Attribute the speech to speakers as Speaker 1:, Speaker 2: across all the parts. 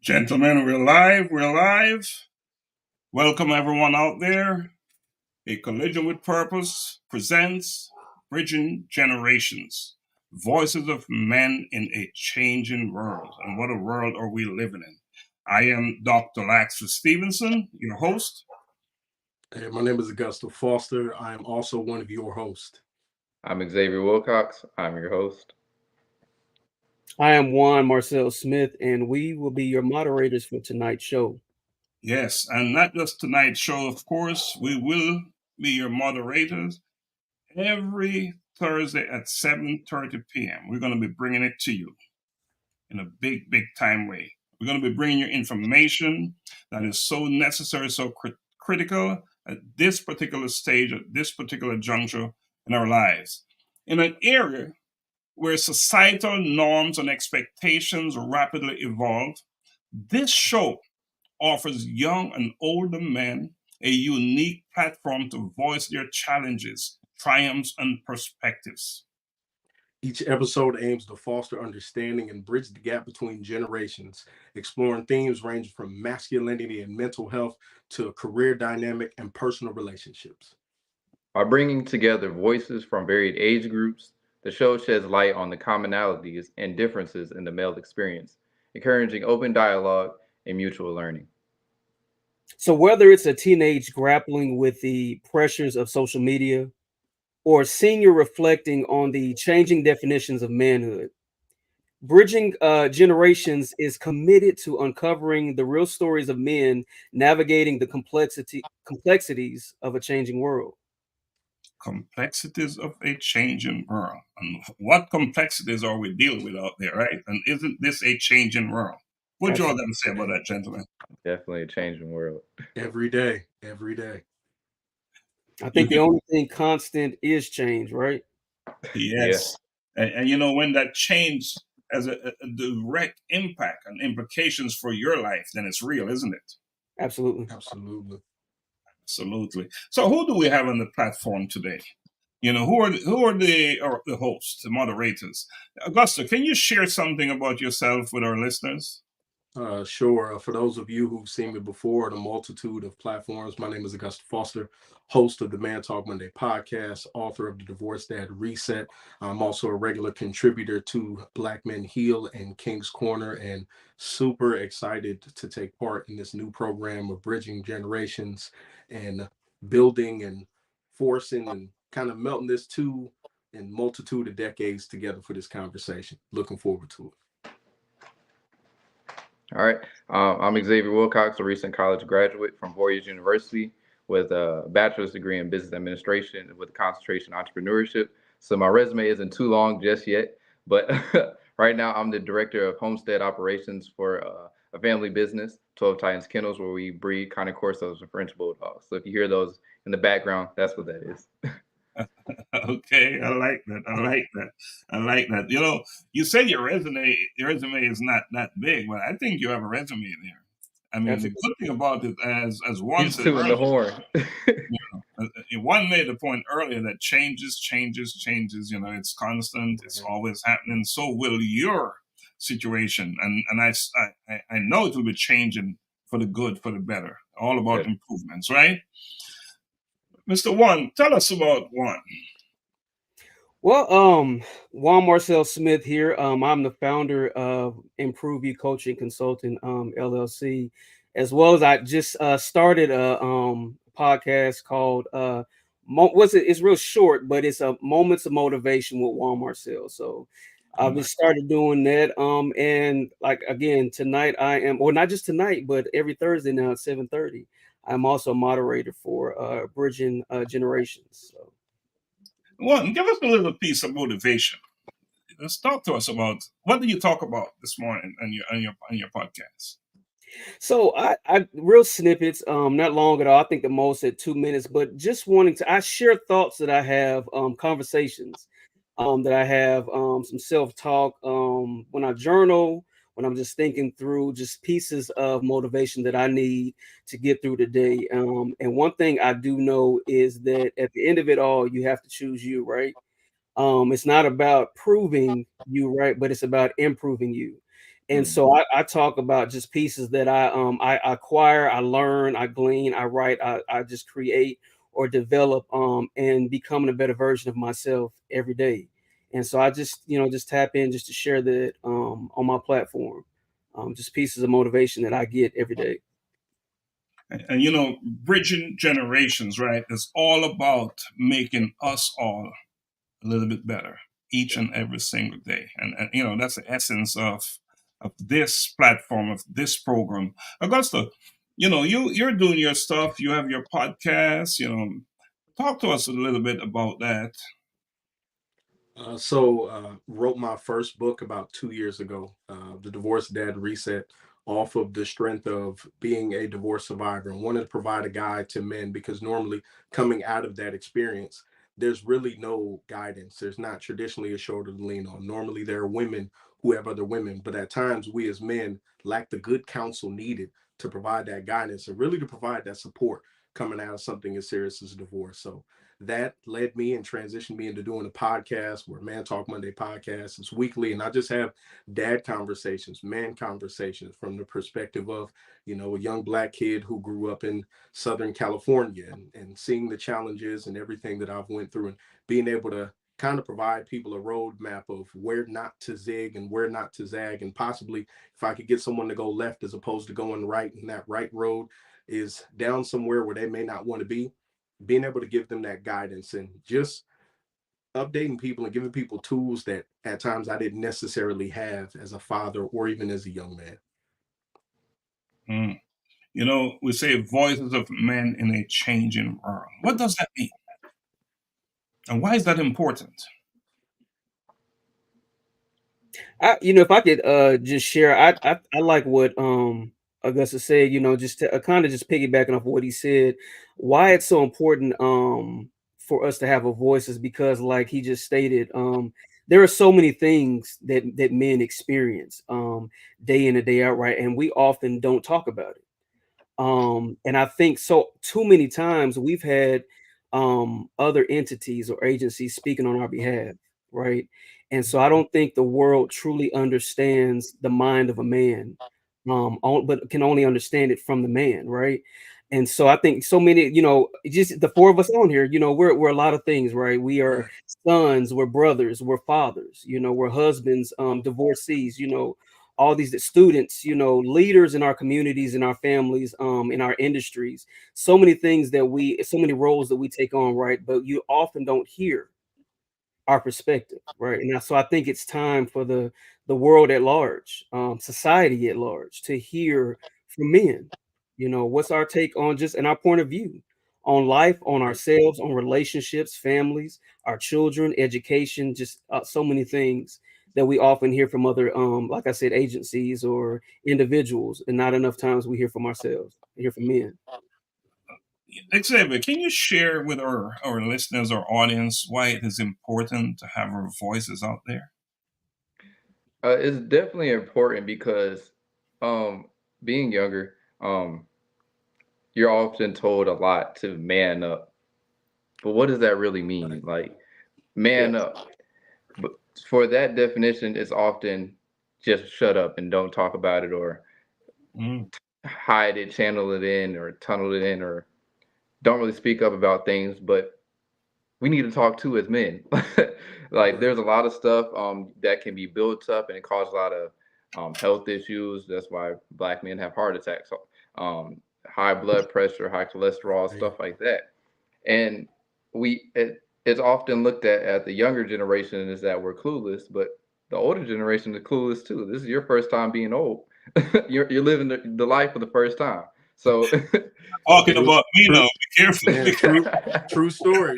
Speaker 1: Gentlemen, we're live. We're live. Welcome, everyone out there. A Collision with Purpose presents Bridging Generations, Voices of Men in a Changing World. And what a world are we living in? I am Dr. Laxley Stephenson, your host.
Speaker 2: Hey, my name is Augusta Foster. I am also one of your hosts.
Speaker 3: I'm Xavier Wilcox. I'm your host.
Speaker 4: I am Juan Marcel Smith, and we will be your moderators for tonight's show.
Speaker 1: Yes, and not just tonight's show, of course. We will be your moderators every Thursday at 7:30 p.m. We're going to be bringing it to you in a big, big time way. We're going to be bringing you information that is so necessary, so critical at this particular stage, at this particular juncture in our lives. In an area where societal norms and expectations rapidly evolve, this show offers young and older men a unique platform to voice their challenges, triumphs, and perspectives.
Speaker 2: Each episode aims to foster understanding and bridge the gap between generations, exploring themes ranging from masculinity and mental health to career dynamic and personal relationships.
Speaker 3: By bringing together voices from varied age groups, the show sheds light on the commonalities and differences in the male experience, encouraging open dialogue and mutual learning.
Speaker 4: So, whether it's a teenage grappling with the pressures of social media or a senior reflecting on the changing definitions of manhood, Bridging Generations is committed to uncovering the real stories of men navigating the complexities of a changing world.
Speaker 1: Complexities of a changing world. And what complexities are we dealing with out there, right? And isn't this a changing world? What you all got to say about that, gentlemen?
Speaker 3: Definitely a changing world.
Speaker 2: Every day, every day.
Speaker 4: I think the only thing constant is change, right?
Speaker 1: Yes. Yeah. And you know, when that change has a direct impact and implications for your life, then it's real, isn't it?
Speaker 4: Absolutely.
Speaker 2: Absolutely.
Speaker 1: Absolutely. So who do we have on the platform today? You know, who are the hosts, the moderators? Augusta, can you share something about yourself with our listeners?
Speaker 2: Sure. For those of you who've seen me before on a multitude of platforms, my name is Augusta Foster, host of the Man Talk Monday podcast, author of the Divorce Dad Reset. I'm also a regular contributor to Black Men Heal and King's Corner, and super excited to take part in this new program of bridging generations and building and forcing and kind of melting this two and multitude of decades together for this conversation. Looking forward to it.
Speaker 3: All right. I'm Xavier Wilcox, a recent college graduate from Warriors University with a bachelor's degree in business administration with a concentration in entrepreneurship. So my resume isn't too long just yet, but right now I'm the director of homestead operations for a family business, 12 Titans Kennels, where we breed Connie Corsos and French Bulldogs. So if you hear those in the background, that's what that is.
Speaker 1: Okay, I like that. I like that. I like that. You know, you say your resume is not that big, but I think you have a resume there. I mean, the good thing about it, as one said
Speaker 3: in the horn.
Speaker 1: One made the point earlier that changes. You know, it's constant. It's always happening. So will your situation, and I know it will be changing for the good, for the better. All about improvements, right? Mr. Juan, tell us about Juan.
Speaker 4: Well, Juan Marcel Smith here. I'm the founder of Improve You Coaching Consulting LLC, as well as I just started a podcast called it's real short, but it's a Moments of Motivation with Juan Marcel. So I've just started doing that. And like again tonight, I am, or not just tonight, but every Thursday now at 7:30. I'm also a moderator for Bridging Generations. So.
Speaker 1: Well, give us a little piece of motivation. Let's talk to us about what do you talk about this morning on your podcast.
Speaker 4: So I real snippets, not long at all. I think the most at 2 minutes, but just wanting to I share thoughts that I have, conversations that I have, some self-talk, when I journal, when I'm just thinking through just pieces of motivation that I need to get through the day. And one thing I do know is that at the end of it all, you have to choose you, right? It's not about proving you right, but it's about improving you. And so I talk about just pieces that I acquire, I learn, I glean, I write, I just create or develop and becoming a better version of myself every day. And so I just, just tap in just to share that on my platform. Just pieces of motivation that I get every day.
Speaker 1: And bridging generations, right, is all about making us all a little bit better each and every single day. And that's the essence of this platform, of this program. Augusta, you're doing your stuff. You have your podcast. Talk to us a little bit about that.
Speaker 2: Wrote my first book about 2 years ago, The Divorced Dad Reset, off of the strength of being a divorce survivor, and wanted to provide a guide to men because normally coming out of that experience, there's really no guidance. There's not traditionally a shoulder to lean on. Normally there are women who have other women, but at times we as men lack the good counsel needed to provide that guidance and really to provide that support coming out of something as serious as a divorce. So that led me and transitioned me into doing a podcast where Man Talk Monday podcast is weekly. And I just have dad conversations, man conversations from the perspective of, a young Black kid who grew up in Southern California and seeing the challenges and everything that I've went through and being able to kind of provide people a roadmap of where not to zig and where not to zag. And possibly if I could get someone to go left as opposed to going right, and that right road is down somewhere where they may not want to be, being able to give them that guidance and just updating people and giving people tools that at times I didn't necessarily have as a father or even as a young man.
Speaker 1: We say voices of men in a changing world. What does that mean? And why is that important?
Speaker 4: If I could just share, I like what Augusta said, just to kind of just piggybacking off what he said, why it's so important for us to have a voice is because, like he just stated, there are so many things that men experience day in and day out, right? And we often don't talk about it. And I think so too many times we've had other entities or agencies speaking on our behalf, right? And so I don't think the world truly understands the mind of a man, but can only understand it from the man, right? And so I think so many, just the four of us on here, we're a lot of things, right? We are sons, we're brothers, we're fathers, we're husbands, divorcees, all these students, leaders in our communities, in our families, in our industries, so many things so many roles that we take on, right? But you often don't hear our perspective, right? And so I think it's time for the world at large, society at large, to hear from men. What's our take on just and our point of view on life, on ourselves, on relationships, families, our children, education, just so many things that we often hear from other, like I said, agencies or individuals, and not enough times we hear from ourselves, hear from men.
Speaker 1: Xavier, can you share with our listeners, our audience, why it is important to have our voices out there?
Speaker 3: It's definitely important because being younger, you're often told a lot to man up. But what does that really mean? Like, man up. But for that definition, it's often just shut up and don't talk about it, or hide it, channel it in, or tunnel it in, or don't really speak up about things. But we need to talk too as men. Like, there's a lot of stuff that can be built up and it causes a lot of health issues. That's why Black men have heart attacks, high blood pressure, high cholesterol, stuff like that. And it's often looked at the younger generation as that we're clueless, but the older generation is clueless too. This is your first time being old. You're living the life for the first time. So
Speaker 1: talking about me now, be careful.
Speaker 2: Yeah, true story.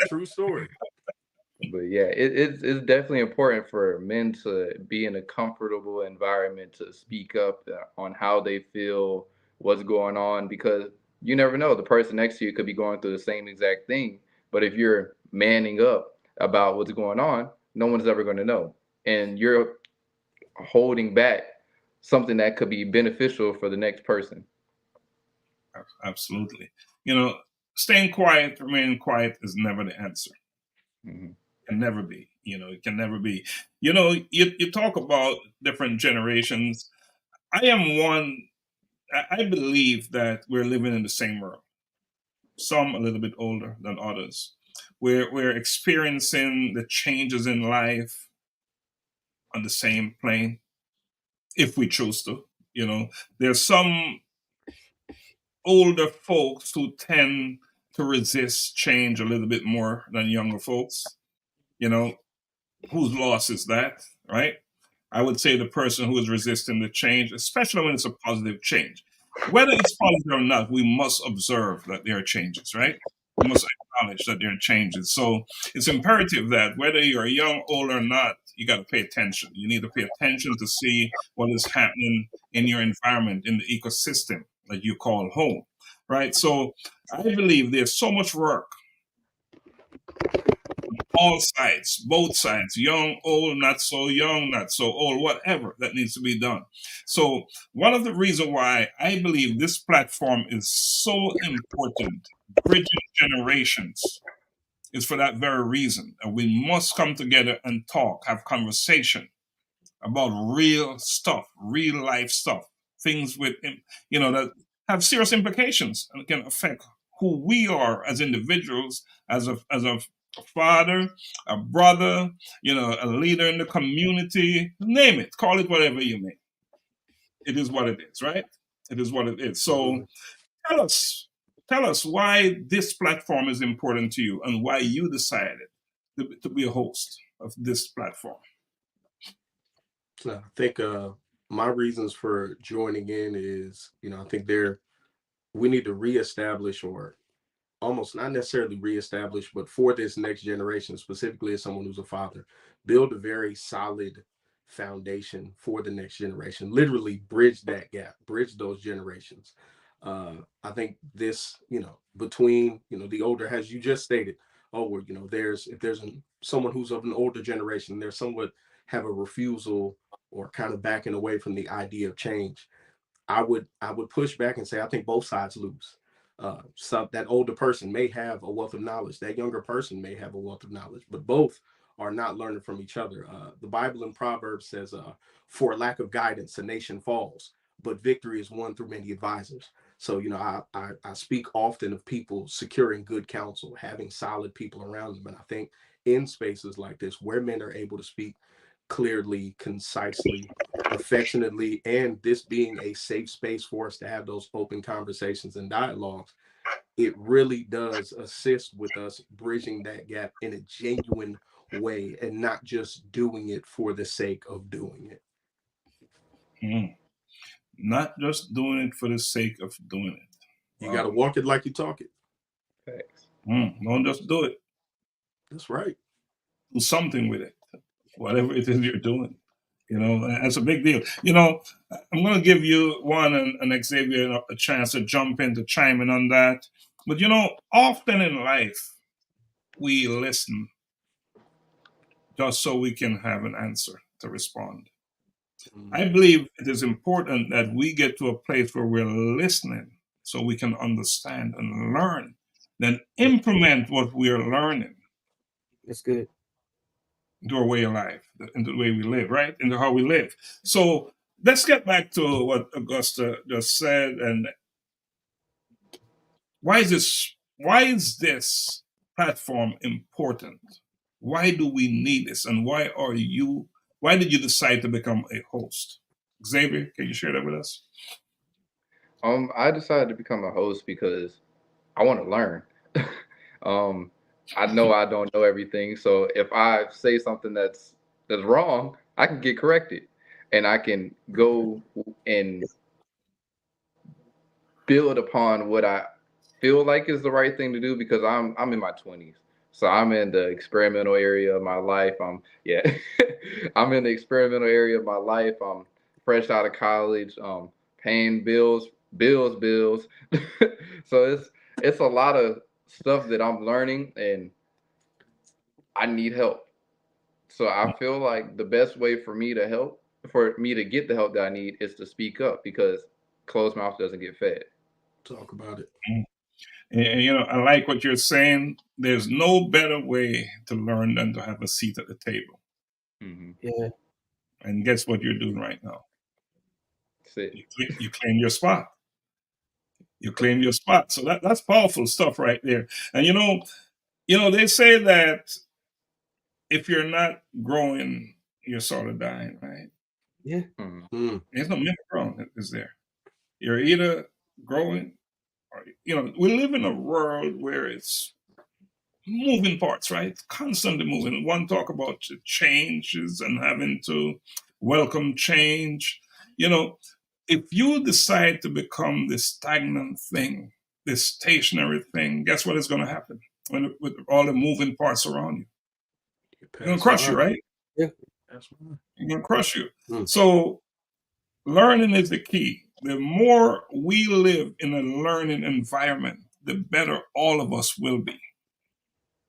Speaker 3: But yeah, it's definitely important for men to be in a comfortable environment to speak up on how they feel, what's going on, because you never know. The person next to you could be going through the same exact thing. But if you're manning up about what's going on, no one's ever going to know. And you're holding back something that could be beneficial for the next person.
Speaker 1: Absolutely. Staying quiet, remaining quiet is never the answer.
Speaker 3: Mm-hmm.
Speaker 1: Can never be. It can never be. You talk about different generations. I believe that we're living in the same world. Some a little bit older than others. We're experiencing the changes in life on the same plane, if we choose to. There's some older folks who tend to resist change a little bit more than younger folks. Whose loss is that, right? I would say the person who is resisting the change, especially when it's a positive change. Whether it's positive or not, we must observe that there are changes, right? We must acknowledge that there are changes. So it's imperative that whether you're young, old, or not, you got to pay attention. You need to pay attention to see what is happening in your environment, in the ecosystem that you call home, right? So I believe there's so much work, all sides, both sides, young, old, not so young, not so old, whatever that needs to be done. So one of the reasons why I believe this platform is so important, bridging generations, is for that very reason. And we must come together and talk, have conversation about real stuff, real life stuff, things with, that have serious implications and can affect who we are as individuals, as a father, a brother, a leader in the community, name it, call it whatever you may. It is what it is, right? It is what it is. So tell us why this platform is important to you and why you decided to be a host of this platform.
Speaker 2: I think my reasons for joining in is, I think we need to reestablish, or almost not necessarily reestablish, but for this next generation, specifically as someone who's a father, build a very solid foundation for the next generation, literally bridge that gap, bridge those generations. I think this, between, the older, as you just stated, if there's someone who's of an older generation, there's somewhat have a refusal or kind of backing away from the idea of change. I would push back and say, I think both sides lose. So that older person may have a wealth of knowledge, that younger person may have a wealth of knowledge, but both are not learning from each other. The Bible in Proverbs says, for lack of guidance, a nation falls, but victory is won through many advisors. So, I speak often of people securing good counsel, having solid people around them. And I think in spaces like this, where men are able to speak clearly, concisely, affectionately, and this being a safe space for us to have those open conversations and dialogues, it really does assist with us bridging that gap in a genuine way and not just doing it for the sake of doing it.
Speaker 1: Not just doing it for the sake of doing it.
Speaker 2: You got to walk it like you talk it.
Speaker 3: Thanks.
Speaker 1: Don't just do it.
Speaker 2: That's right.
Speaker 1: Do something with it, whatever it is you're doing. That's a big deal. I'm going to give you, Juan and Xavier, a chance to jump in, to chime in on that. But, often in life, we listen just so we can have an answer to respond. I believe it is important that we get to a place where we're listening so we can understand and learn, then implement what we're learning.
Speaker 4: That's good.
Speaker 1: Into our way of life, into the way we live, right? Into how we live. So let's get back to what Augusta just said. And why is this platform important? Why do we need this? And why did you decide to become a host? Xavier, can you share that with us?
Speaker 3: I decided to become a host because I want to learn. I know I don't know everything, so if I say something that's wrong, I can get corrected, and I can go and build upon what I feel like is the right thing to do, because I'm in my 20s, so I'm in the experimental area of my life. I'm in the experimental area of my life. I'm fresh out of college, paying bills. So it's a lot of stuff that I'm learning, and I need help. So I feel like the best way for me to get the help that I need, is to speak up, because closed mouth doesn't get fed.
Speaker 2: Talk about it.
Speaker 1: And I like what you're saying. There's no better way to learn than to have a seat at the table.
Speaker 3: Mm-hmm.
Speaker 4: Yeah.
Speaker 1: And guess what you're doing right now?
Speaker 3: That's it.
Speaker 1: You claim your spot. You claim your spot. So that's powerful stuff right there. And they say that if you're not growing, you're sort of dying, right?
Speaker 4: Yeah.
Speaker 2: Mm.
Speaker 1: There's no middle ground, is there? You're either growing or, we live in a world where it's moving parts, right? Constantly moving. One talk about changes and having to welcome change. If you decide to become this stagnant thing, this stationary thing, guess what is going to happen with all the moving parts around you? It's going to crush you, right?
Speaker 4: Yeah.
Speaker 2: That's right.
Speaker 1: It's going to crush you.
Speaker 2: Mm.
Speaker 1: So learning is the key. The more we live in a learning environment, the better all of us will be.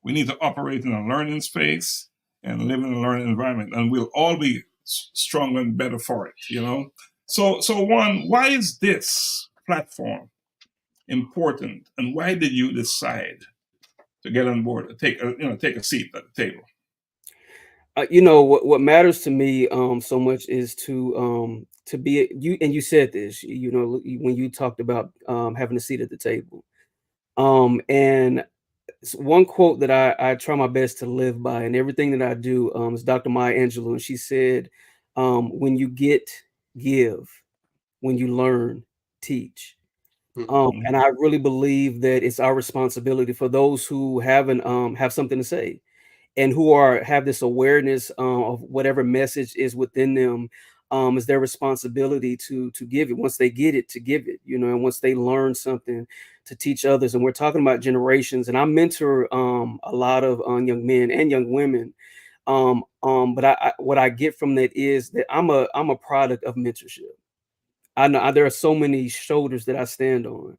Speaker 1: We need to operate in a learning space and live in a learning environment, and we'll all be stronger and better for it, So Juan, why is this platform important, and why did you decide to get on board, take a seat at the table?
Speaker 4: What matters to me so much is to be you, and you said this, when you talked about having a seat at the table. And one quote that I try my best to live by in everything that I do is Dr. Maya Angelou, and she said, when you get, give; when you learn, teach. And I really believe that it's our responsibility for those who haven't have something to say, and who have this awareness of whatever message is within them. Is their responsibility to give it. Once they get it, to give it, and once they learn something, to teach others. And we're talking about generations, and I mentor a lot of young men and young women. But what I get from that is that I'm a product of mentorship. I know there are so many shoulders that I stand on,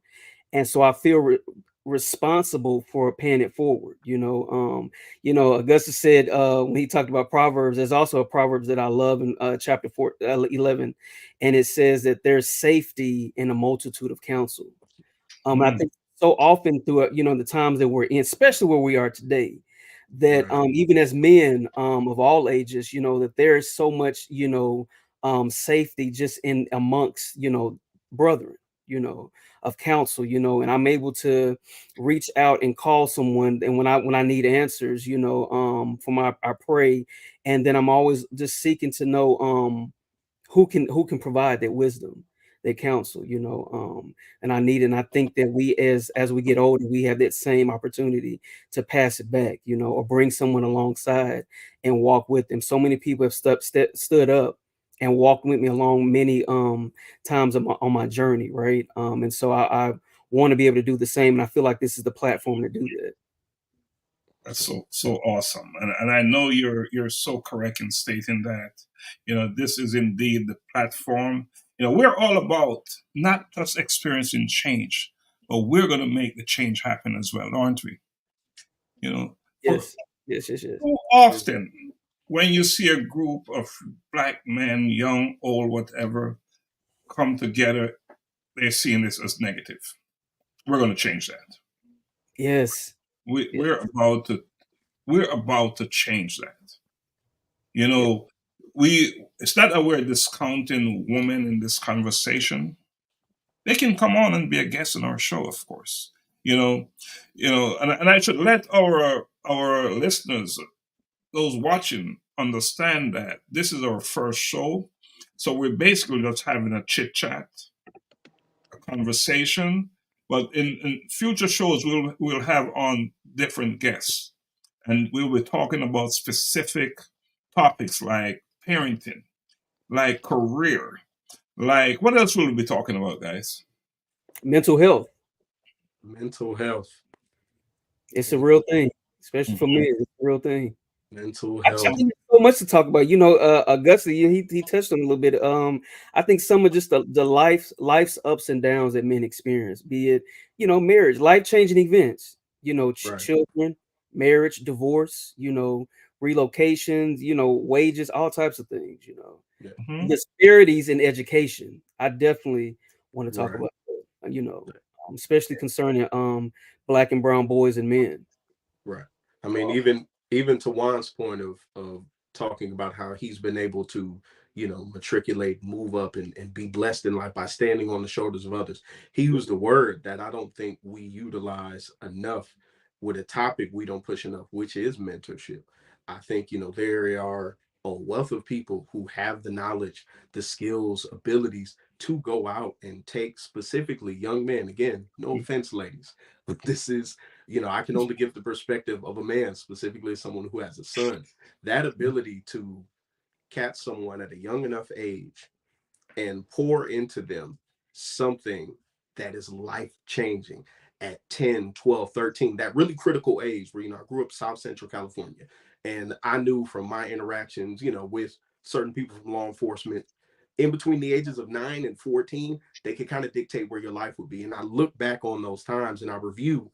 Speaker 4: and so I feel responsible for paying it forward. Augustus said when he talked about Proverbs, there's also a Proverbs that I love in chapter 11, and it says that there's safety in a multitude of counsel. I think so often through the times that we're in, especially where we are today, that even as men of all ages, that there's so much safety just in amongst brethren, of counsel, and I'm able to reach out and call someone, and when I need answers, I pray, and then I'm always just seeking to know who can provide that wisdom, that counsel, and I need it. And I think that we as we get older, we have that same opportunity to pass it back, or bring someone alongside and walk with them. So many people have stood up and walked with me along many times on my journey, right? And so I want to be able to do the same, and I feel like this is the platform to do that.
Speaker 1: That's so awesome, and I know you're so correct in stating that. This is indeed the platform. We're all about not just experiencing change, but we're going to make the change happen as well, aren't we?
Speaker 4: Yes.
Speaker 1: So often, when you see a group of Black men, young, old, whatever, come together, they're seeing this as negative. We're going to change that.
Speaker 4: Yes.
Speaker 1: We're about to change that. It's not that we're discounting women in this conversation. They can come on and be a guest on our show, of course. And I should let our listeners, those watching, understand that this is our first show. So we're basically just having a chit chat, a conversation. But in future shows, we'll have on different guests, and we'll be talking about specific topics like parenting, like career, like what else will we be talking about, guys?
Speaker 4: Mental health.
Speaker 2: Mental health.
Speaker 4: It's a real thing, especially for me. It's a real thing.
Speaker 2: Mental health.
Speaker 4: I think so much to talk about. Augusta, he touched on a little bit. I think some of just the life's ups and downs that men experience, be it marriage, life-changing events, children, marriage, divorce, relocations, wages, all types of things. Disparities in education. I definitely want to talk about that, especially concerning Black and brown boys and men.
Speaker 2: Right. I mean, even to Juan's point of talking about how he's been able to, matriculate, move up, and be blessed in life by standing on the shoulders of others. He used a word that I don't think we utilize enough with a topic we don't push enough, which is mentorship. I think, there are a wealth of people who have the knowledge, the skills, abilities to go out and take specifically young men. Again, no offense, ladies, but this is, I can only give the perspective of a man, specifically someone who has a son. That ability to catch someone at a young enough age and pour into them something that is life changing at 10, 12, 13, that really critical age where, I grew up South Central California. And I knew from my interactions, with certain people from law enforcement, in between the ages of 9 and 14, they could kind of dictate where your life would be. And I look back on those times and I review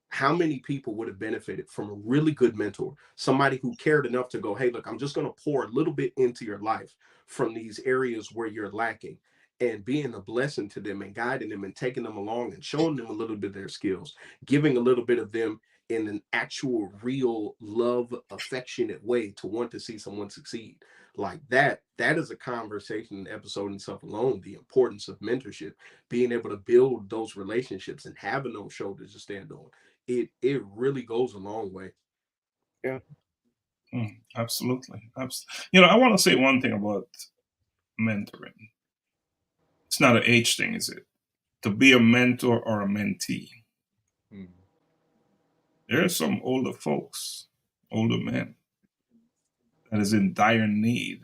Speaker 2: how many people would have benefited from a really good mentor, somebody who cared enough to go, hey, look, I'm just going to pour a little bit into your life from these areas where you're lacking, and being a blessing to them and guiding them and taking them along and showing them a little bit of their skills, giving a little bit of them in an actual, real, love, affectionate way to want to see someone succeed. Like that is a conversation episode in itself alone, the importance of mentorship, being able to build those relationships and having those shoulders to stand on. It really goes a long way.
Speaker 4: Yeah.
Speaker 1: Absolutely. I want to say one thing about mentoring. It's not an age thing, is it? To be a mentor or a mentee. There are some older folks, older men, that is in dire need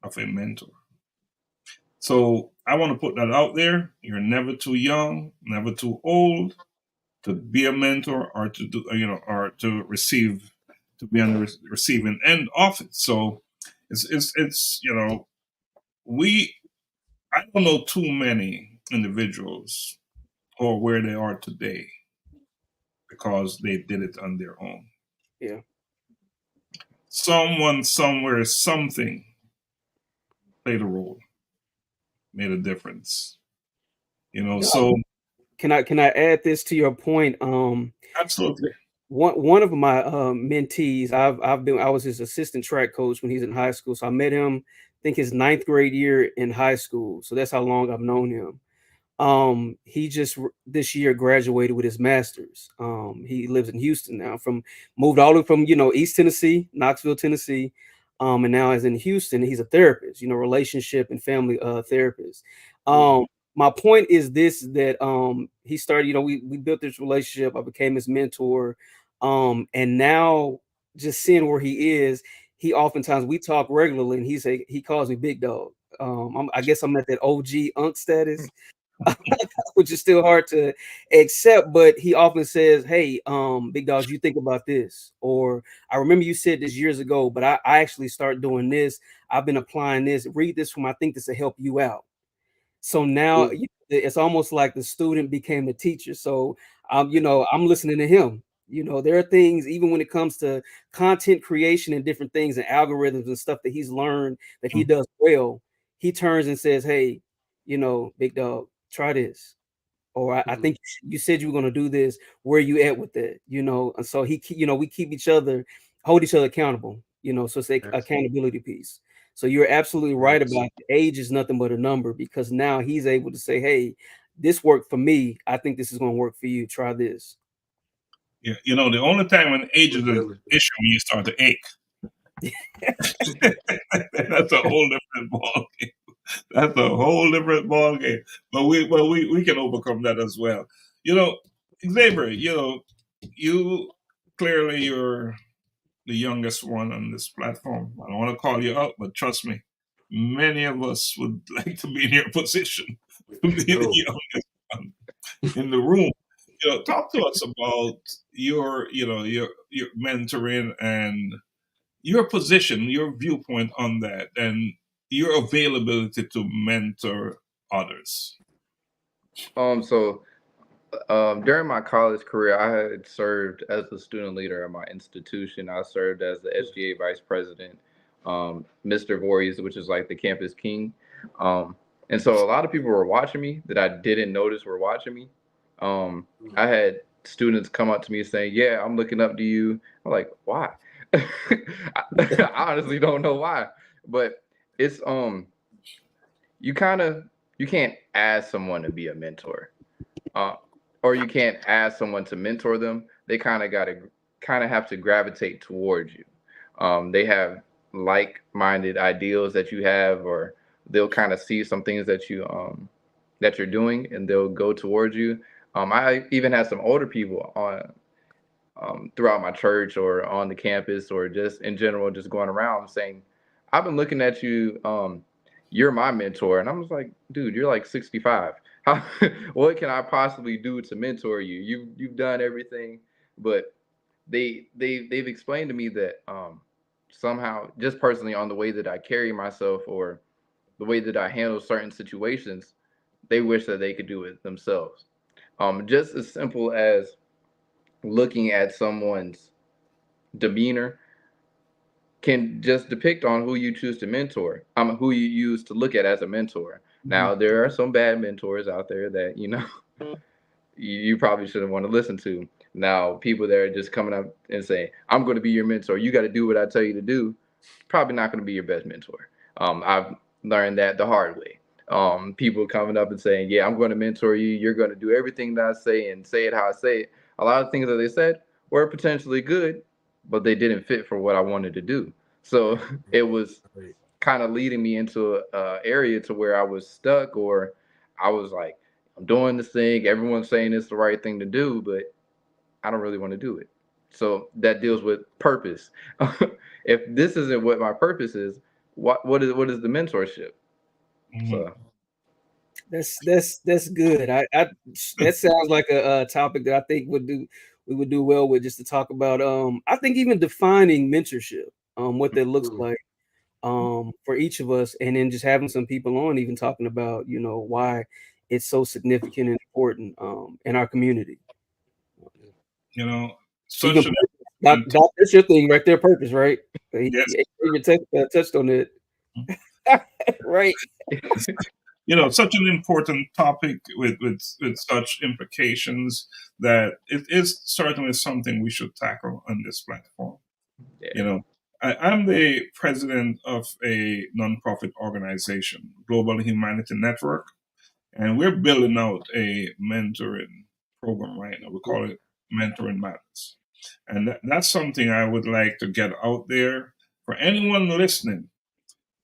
Speaker 1: of a mentor. So I want to put that out there. You're never too young, never too old to be a mentor or to do, or to receive, to be on the receiving end of it. So it's I don't know too many individuals or where they are today because they did it on their own.
Speaker 4: Yeah.
Speaker 1: Someone, somewhere, something played a role, made a difference. So
Speaker 4: Can I add this to your point?
Speaker 1: Absolutely.
Speaker 4: One of my mentees, I was his assistant track coach when he's in high school. So I met him, I think his 9th grade year in high school. So that's how long I've known him. He just this year graduated with his master's. He lives in Houston now. Moved all the way from East Tennessee, Knoxville, Tennessee, and now is in Houston. He's a therapist, relationship and family therapist. My point is this: that he started. We built this relationship. I became his mentor, and now just seeing where he is, he oftentimes we talk regularly, and he calls me Big Dog. I guess I'm at that OG unk status. Which is still hard to accept, but he often says, hey, Big Dogs, you think about this, or I remember you said this years ago, but I actually started doing this. I've been applying this. Read this from, I think this will help you out. So now it's almost like the student became the teacher. So I'm listening to him. There are things, even when it comes to content creation and different things and algorithms and stuff that he's learned that he does well, he turns and says, hey, Big Dog, try this. Or I think you said you were going to do this. Where are you at with that? And so we keep hold each other accountable, so it's an accountability piece. So you're absolutely right about the age is nothing but a number, because now he's able to say, hey, this worked for me. I think this is going to work for you. Try this.
Speaker 1: Yeah. The only time when age is an issue when you start to ache. That's a whole different ballgame. That's a whole different ballgame. But we can overcome that as well. Xavier, you clearly you're the youngest one on this platform. I don't want to call you out, but trust me, many of us would like to be in your position to be the youngest one in the room. Talk to us about your mentoring and your position, your viewpoint on that, and your availability to mentor others.
Speaker 3: During my college career, I had served as the student leader at my institution. I served as the SGA vice president, Mr. Voorhees, which is like the campus king. And so a lot of people were watching me that I didn't notice were watching me. I had students come up to me saying, yeah, I'm looking up to you. I'm like, why? I honestly don't know why. But it's you can't ask someone to be a mentor, or you can't ask someone to mentor them. They kind of have to gravitate towards you. They have like-minded ideals that you have, or they'll kind of see some things that you're doing, and they'll go towards you. I even had some older people on throughout my church or on the campus or just in general, just going around saying, "I've been looking at you. You're my mentor." And I was like, "Dude, you're like 65. How, what can I possibly do to mentor you? You've done everything." But they've explained to me that somehow, just personally, on the way that I carry myself or the way that I handle certain situations, they wish that they could do it themselves. Just as simple as looking at someone's demeanor can just depict on who you choose to mentor, who you use to look at as a mentor. Now, there are some bad mentors out there that, you probably shouldn't want to listen to. Now, people that are just coming up and saying, "I'm going to be your mentor. You got to do what I tell you to do," probably not going to be your best mentor. I've learned that the hard way. People coming up and saying, "Yeah, I'm going to mentor you. You're going to do everything that I say and say it how I say it." A lot of things that they said were potentially good, but they didn't fit for what I wanted to do. So it was kind of leading me into an area to where I was stuck, or I was like, "I'm doing this thing. Everyone's saying it's the right thing to do, but I don't really want to do it." So that deals with purpose. If this isn't what my purpose is, what is the mentorship? So
Speaker 4: That's good. I that sounds like a topic that I think we would do well with, just to talk about. I think even defining mentorship, what that looks like, for each of us, and then just having some people on, even talking about why it's so significant and important in our community.
Speaker 1: Such
Speaker 4: That's your thing right there, purpose, right?
Speaker 1: Yes.
Speaker 4: You touched on it. Right.
Speaker 1: Such an important topic with such implications that it is certainly something we should tackle on this platform.
Speaker 3: Yeah.
Speaker 1: I'm the president of a nonprofit organization, Global Humanity Network, and we're building out a mentoring program right now. We call it Mentoring Matters. And that's something I would like to get out there for anyone listening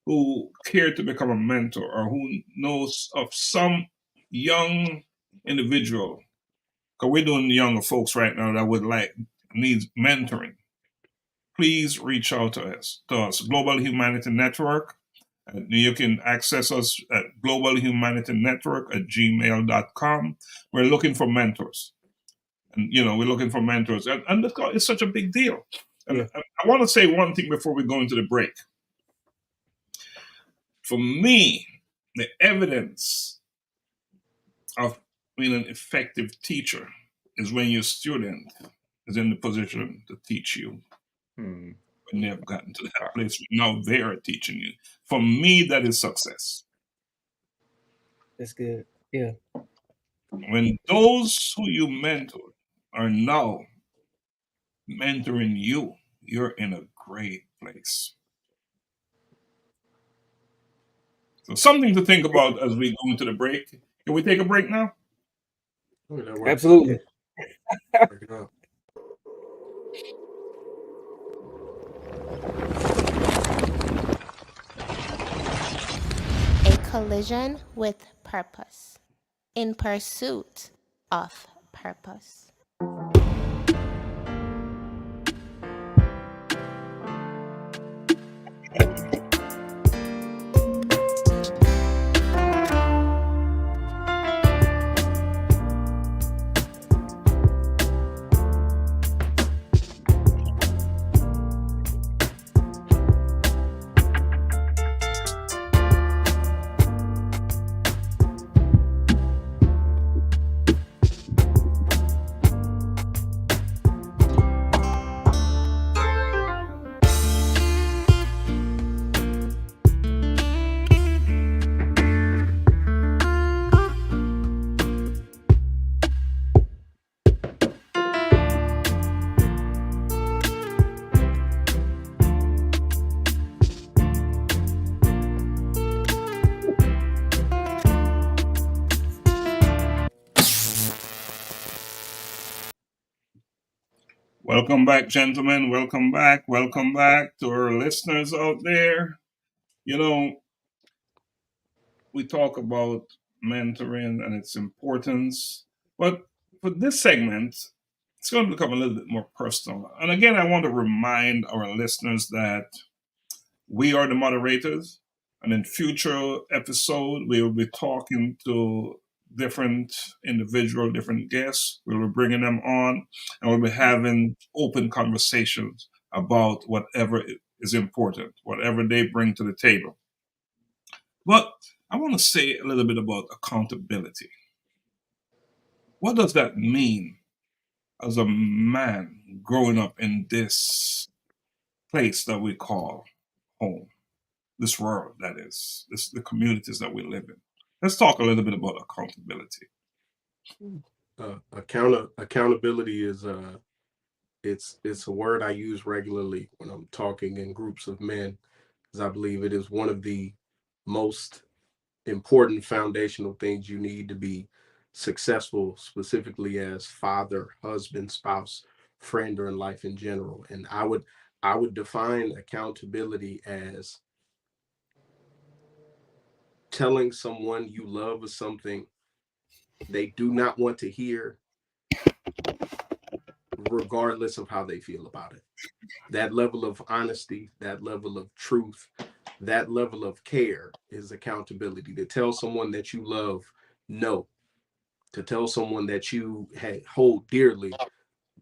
Speaker 1: who care to become a mentor, or who knows of some young individual, because we're doing younger folks right now that needs mentoring. Please reach out to us, Global Humanity Network. You can access us at globalhumanitynetwork@gmail.com. We're looking for mentors. And, we're looking for mentors. And it's such a big deal. And I want to say one thing before we go into the break. For me, the evidence of being an effective teacher is when your student is in the position to teach you. When they have gotten to that place, now they're teaching you. For me, that is success.
Speaker 4: That's good. Yeah.
Speaker 1: When those who you mentor are now mentoring you, you're in a great place. So something to think about as we go into the break. Can we take a break now?
Speaker 4: Absolutely.
Speaker 5: A collision with purpose, in pursuit of purpose.
Speaker 1: Welcome back, gentlemen. Welcome back. Welcome back to our listeners out there. You know, we talk about mentoring and its importance, but for this segment, it's going to become a little bit more personal. And again, I want to remind our listeners that we are the moderators, and in future episode, we will be talking to different individual, different guests. We'll be bringing them on, and we'll be having open conversations about whatever is important, whatever they bring to the table. But I want to say a little bit about accountability. What does that mean as a man growing up in this place that we call home? This world, that is, the communities that we live in. Let's talk a little bit about accountability.
Speaker 2: Accountability is it's a word I use regularly when I'm talking in groups of men, because I believe it is one of the most important foundational things you need to be successful, specifically as father, husband, spouse, friend, or in life in general. And I would define accountability as telling someone you love or something they do not want to hear, regardless of how they feel about it. That level of honesty, that level of truth, that level of care is accountability. To tell someone that you love no, to tell someone that you hold dearly,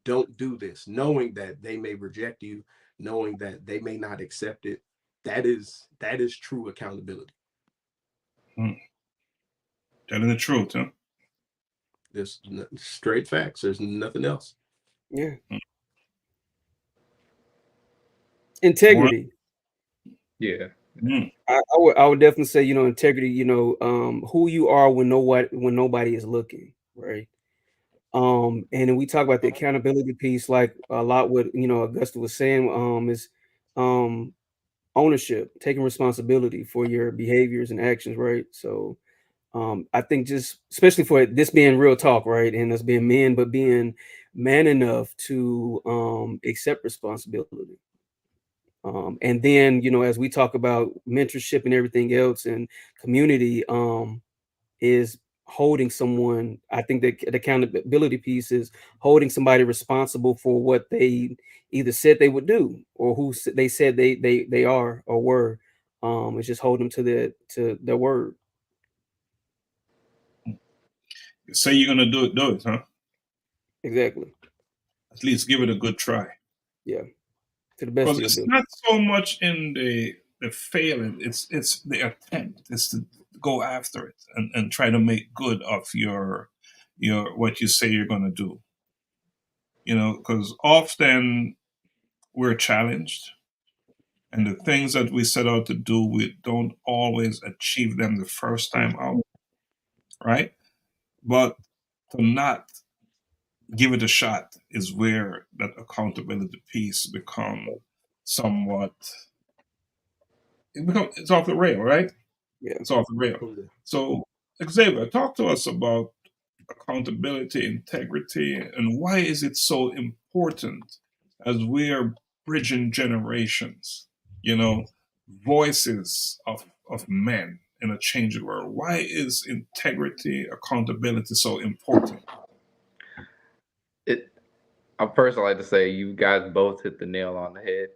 Speaker 2: don't do this, knowing that they may reject you, knowing that they may not accept it. That is true accountability.
Speaker 1: Telling the truth, huh?
Speaker 2: There's straight facts. There's nothing else.
Speaker 4: Yeah. Integrity.
Speaker 3: Yeah.
Speaker 4: I would definitely say, integrity, who you are when nobody is looking, right? And then we talk about the accountability piece, like a lot what Augusta was saying, is ownership, taking responsibility for your behaviors and actions, right? So I think just especially for this being real talk, right? And us being men, but being man enough to accept responsibility. And then, as we talk about mentorship and everything else and community, is holding someone. I think that the accountability piece is holding somebody responsible for what they either said they would do or who they said they are or were. It's just holding them to their word.
Speaker 1: Say you're going to do it, huh?
Speaker 4: Exactly.
Speaker 1: At least give it a good try.
Speaker 4: Yeah. To the best of
Speaker 1: Because
Speaker 4: your
Speaker 1: it's
Speaker 4: ability.
Speaker 1: not so much in the failing, it's the attempt. It's to go after it and try to make good of your what you say you're going to do. Because often we're challenged, and the things that we set out to do, we don't always achieve them the first time out, right? But to not give it a shot is where that accountability piece become somewhat. It's off the rail, right?
Speaker 4: Yeah.
Speaker 1: It's off the rail. So, Xavier, talk to us about accountability, integrity, and why is it so important as we are bridging generations? Voices of men in a changing world. Why is integrity, accountability so important?
Speaker 3: I personally like to say you guys both hit the nail on the head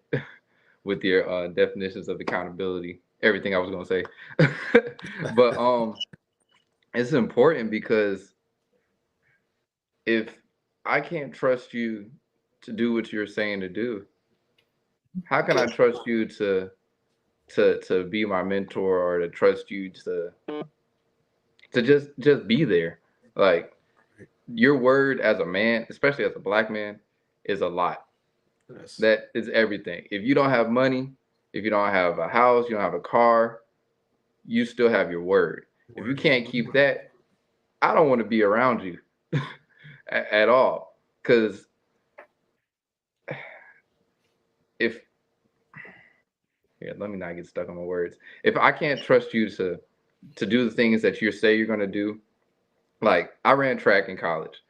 Speaker 3: with your definitions of accountability. Everything I was going to say, but it's important because if I can't trust you to do what you're saying to do, how can I trust you to be my mentor or to trust you to just be there? Like, your word as a man, especially as a black man, is a lot. Yes. That is everything. If you don't have money, if you don't have a house, you don't have a car, you still have your word. If you can't keep that, I don't want to be around you at all. Because let me not get stuck on my words. If I can't trust you to do the things that you say you're going to do, like I ran track in college.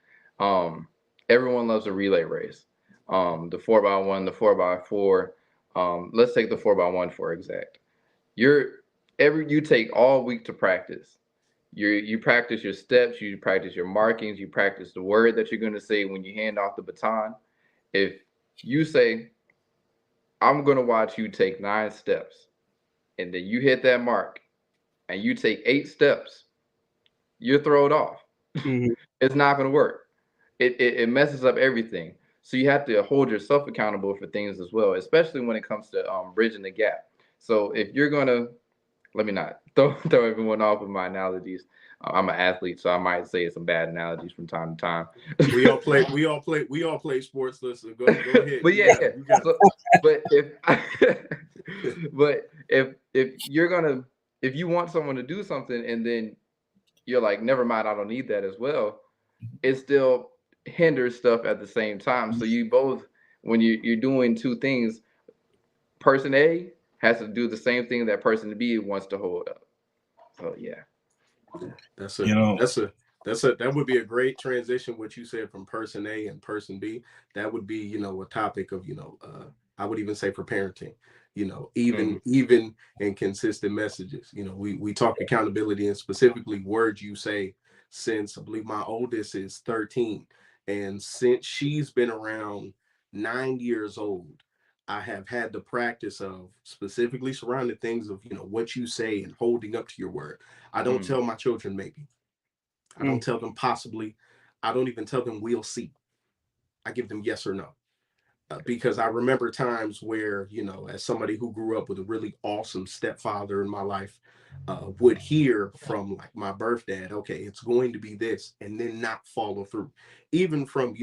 Speaker 3: Everyone loves a relay race. the 4x1, the 4x4. Let's take the 4x1 for exact. You take all week to practice. You practice your steps, you practice your markings, you practice the word that you're going to say when you hand off the baton. If you say, I'm going to watch you take 9 steps, and then you hit that mark, and you take 8 steps, you're thrown off.
Speaker 4: Mhm.
Speaker 3: It's not going to work. It messes up everything. So you have to hold yourself accountable for things as well, especially when it comes to bridging the gap. So if you're going to, let me not throw everyone off with my analogies. I'm an athlete, so I might say some bad analogies from time to time.
Speaker 2: We all play sports. Listen, go ahead.
Speaker 3: But
Speaker 2: You got
Speaker 3: so, but if you're gonna, if you want someone to do something and then you're like, never mind, I don't need that as well, it still hinders stuff at the same time. So you both, when you're doing two things, person A has to do the same thing that person B wants to hold up. So yeah.
Speaker 2: That would be a great transition. What you said from person A and person B, that would be, a topic of, I would even say for parenting, even in consistent messages. We talk accountability and specifically words you say. Since I believe my oldest is 13, and since she's been around 9 years old, I have had the practice of specifically surrounding things of, what you say and holding up to your word. I don't tell my children maybe. I don't tell them possibly. I don't even tell them we'll see. I give them yes or no. Because I remember times where, as somebody who grew up with a really awesome stepfather in my life, would hear from like my birth dad, okay, it's going to be this, and then not follow through. Even from,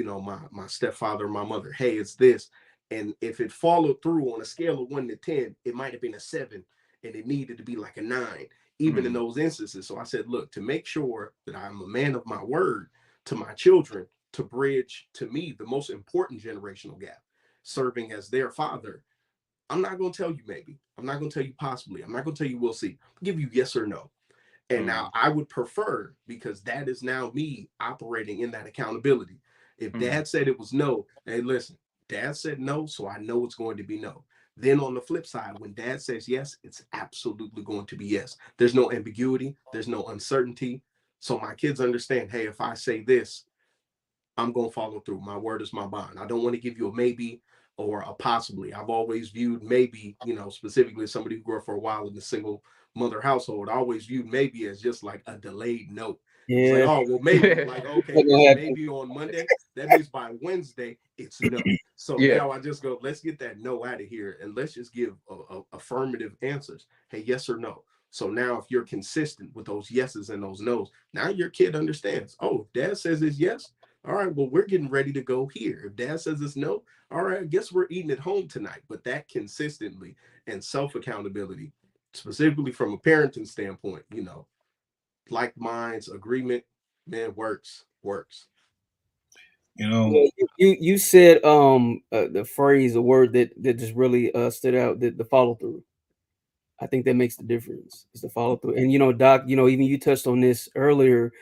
Speaker 2: my stepfather, my mother, hey, it's this. And if it followed through on a scale of 1 to 10, it might have been a 7 and it needed to be like a 9, even in those instances. So I said, look, to make sure that I'm a man of my word to my children, to bridge to me the most important generational gap, serving as their father, I'm not going to tell you maybe. I'm not going to tell you possibly. I'm not going to tell you we'll see. I'll give you yes or no. And now I would prefer, because that is now me operating in that accountability. If dad said it was no, hey, listen, dad said no, so I know it's going to be no. Then on the flip side, when dad says yes, it's absolutely going to be yes. There's no ambiguity. There's no uncertainty. So my kids understand, hey, if I say this, I'm going to follow through. My word is my bond. I don't want to give you a maybe or a possibly. I've always viewed maybe, specifically as somebody who grew up for a while in a single mother household, I always viewed maybe as just like a delayed note. It's like, oh, well, maybe. Like, okay, maybe on Monday. That means by Wednesday, it's no. So now I just go, let's get that no out of here. And let's just give affirmative answers. Hey, yes or no. So now if you're consistent with those yeses and those nos, now your kid understands, oh, dad says it's yes. All right, well, we're getting ready to go here. If dad says it's no, all right, I guess we're eating at home tonight. But that consistently and self-accountability, specifically from a parenting standpoint, like minds, agreement, man, works.
Speaker 4: You said the phrase, a word that just really stood out, the follow through. I think that makes the difference, is the follow through. And Doc, even you touched on this earlier,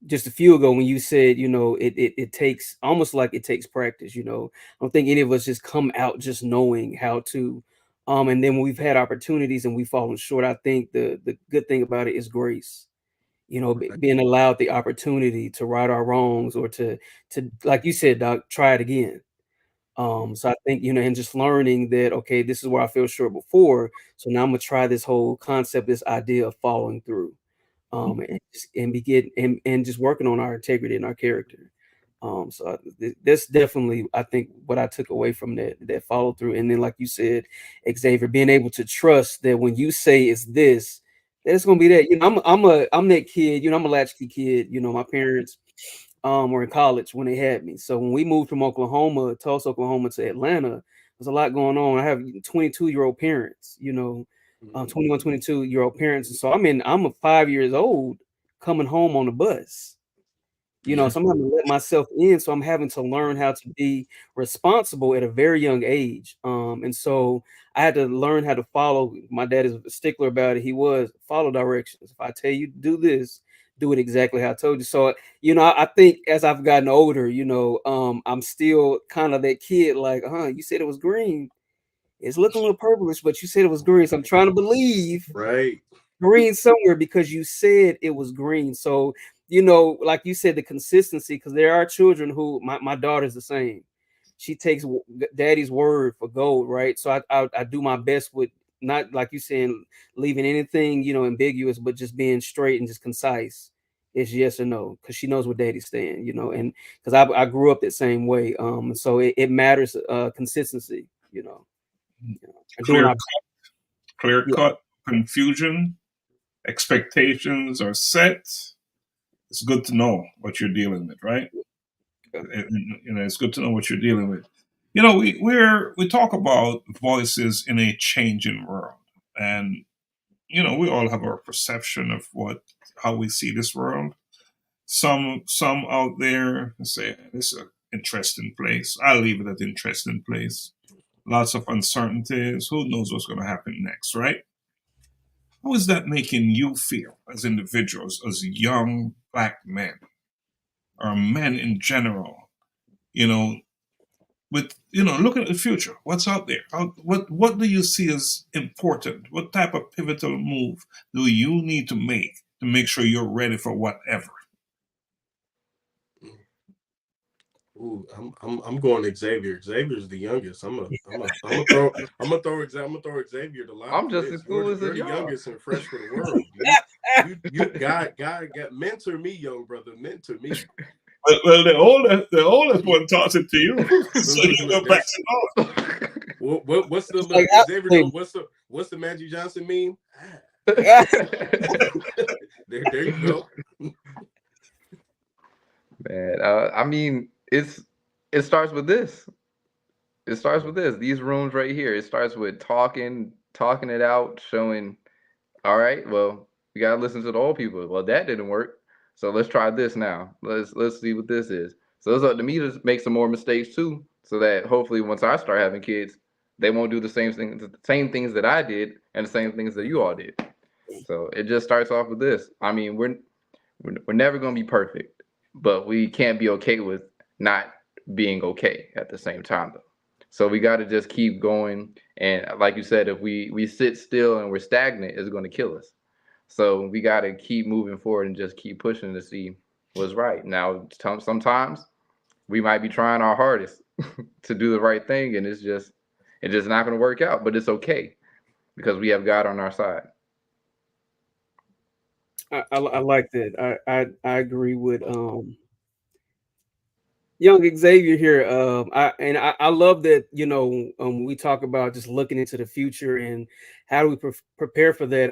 Speaker 4: just a few ago when you said, it takes almost like it takes practice. I don't think any of us just come out just knowing how to. And then when we've had opportunities and we've fallen short, I think the good thing about it is grace. Being allowed the opportunity to right our wrongs, or to like you said, Doc, try it again. So I think, and just learning that, okay, this is where I feel short before. So now I'm gonna try this whole concept, this idea of following through, and just working on our integrity and our character. So that's definitely, I think, what I took away from that follow through. And then, like you said, Xavier, being able to trust that when you say it's this, that it's gonna be that. I'm that kid. I'm a latchkey kid. My parents were in college when they had me. So when we moved from Tulsa, Oklahoma to Atlanta, there's a lot going on. I have 22-year-old parents, 21, 22-year-old parents. And so I'm 5 years old coming home on the bus, so I'm having to let myself in. So I'm having to learn how to be responsible at a very young age. And so I had to learn how to follow. My dad is a stickler about it. He was follow directions. If I tell you to do this, do it exactly how I told you. So, I think as I've gotten older, I'm still kind of that kid, like, you said it was green. It's looking a little purplish, but you said it was green. So I'm trying to believe
Speaker 2: Right.
Speaker 4: green somewhere because you said it was green. So, like you said, the consistency, because there are children who my daughter's the same. She takes daddy's word for gold, right? So I do my best with not, like you saying, leaving anything, ambiguous, but just being straight and just concise. It's yes or no, because she knows where daddy's staying, and because I grew up that same way. So it matters, consistency, doing our
Speaker 1: clear cut, confusion, expectations are set. It's good to know what you're dealing with, right? It's good to know what you're dealing with. We talk about voices in a changing world, and we all have our perception of how we see this world. Some out there say this is an interesting place. I'll leave it at interesting place. Lots of uncertainties. Who knows what's going to happen next, right? How is that making you feel as individuals, as young Black men, or men in general? Looking at the future, what's out there? What do you see as important? What type of pivotal move do you need to make sure you're ready for whatever?
Speaker 2: Ooh, I'm going to Xavier. Xavier's the youngest. I'm gonna throw Xavier the line.
Speaker 3: I'm just as cool as
Speaker 2: you're the
Speaker 3: y'all.
Speaker 2: youngest and fresh for the world. You God mentor me, young brother. Mentor me.
Speaker 1: Well, the oldest one taught it to you, so you go back to
Speaker 2: those. What's the
Speaker 4: like
Speaker 2: Xavier? What's the Magic Johnson meme? there you go.
Speaker 3: Man, I mean, it starts with this. It starts with this. These rooms right here. It starts with talking it out, showing. All right, well, we gotta listen to the old people. Well, that didn't work, so let's try this now. Let's see what this is. So it's up to me to make some more mistakes too, so that hopefully once I start having kids, they won't do the same things that I did and the same things that you all did. So it just starts off with this. I mean, we're never gonna be perfect, but we can't be okay with not being okay at the same time though. So we got to just keep going. And like you said, if we sit still and we're stagnant, it's going to kill us. So we got to keep moving forward and just keep pushing to see what's right. Now, sometimes we might be trying our hardest to do the right thing, and it's just not going to work out. But it's okay because we have God on our side.
Speaker 4: I like that. I agree with young Xavier here. I love that, we talk about just looking into the future and how do we prepare for that.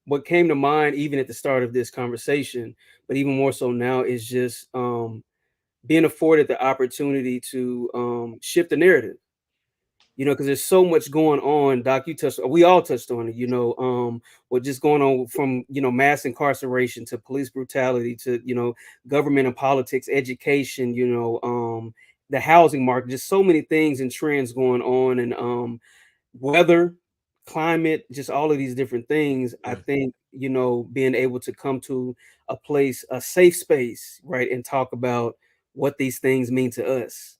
Speaker 4: What came to mind even at the start of this conversation, but even more so now, is just being afforded the opportunity to shift the narrative. Because there's so much going on. Doc, we all touched on it, what just going on from, mass incarceration to police brutality to, government and politics, education, the housing market, just so many things and trends going on, and weather, climate, just all of these different things. I think, being able to come to a place, a safe space, right, and talk about what these things mean to us.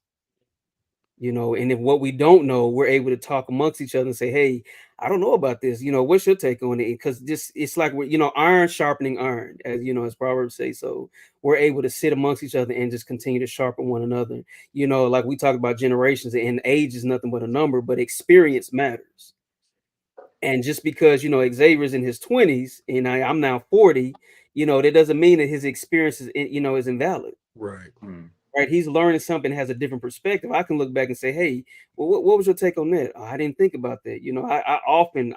Speaker 4: And if what we don't know, we're able to talk amongst each other and say, hey, I don't know about this. What's your take on it? Because it's like we're, iron sharpening iron, as Proverbs say. So we're able to sit amongst each other and just continue to sharpen one another. Like we talk about generations, and age is nothing but a number, but experience matters. And just because, Xavier's in his 20s and I'm now 40, that doesn't mean that his experience is invalid.
Speaker 2: Right.
Speaker 4: Right, he's learning something, has a different perspective. I can look back and say, "Hey, well, what was your take on that? Oh, I didn't think about that."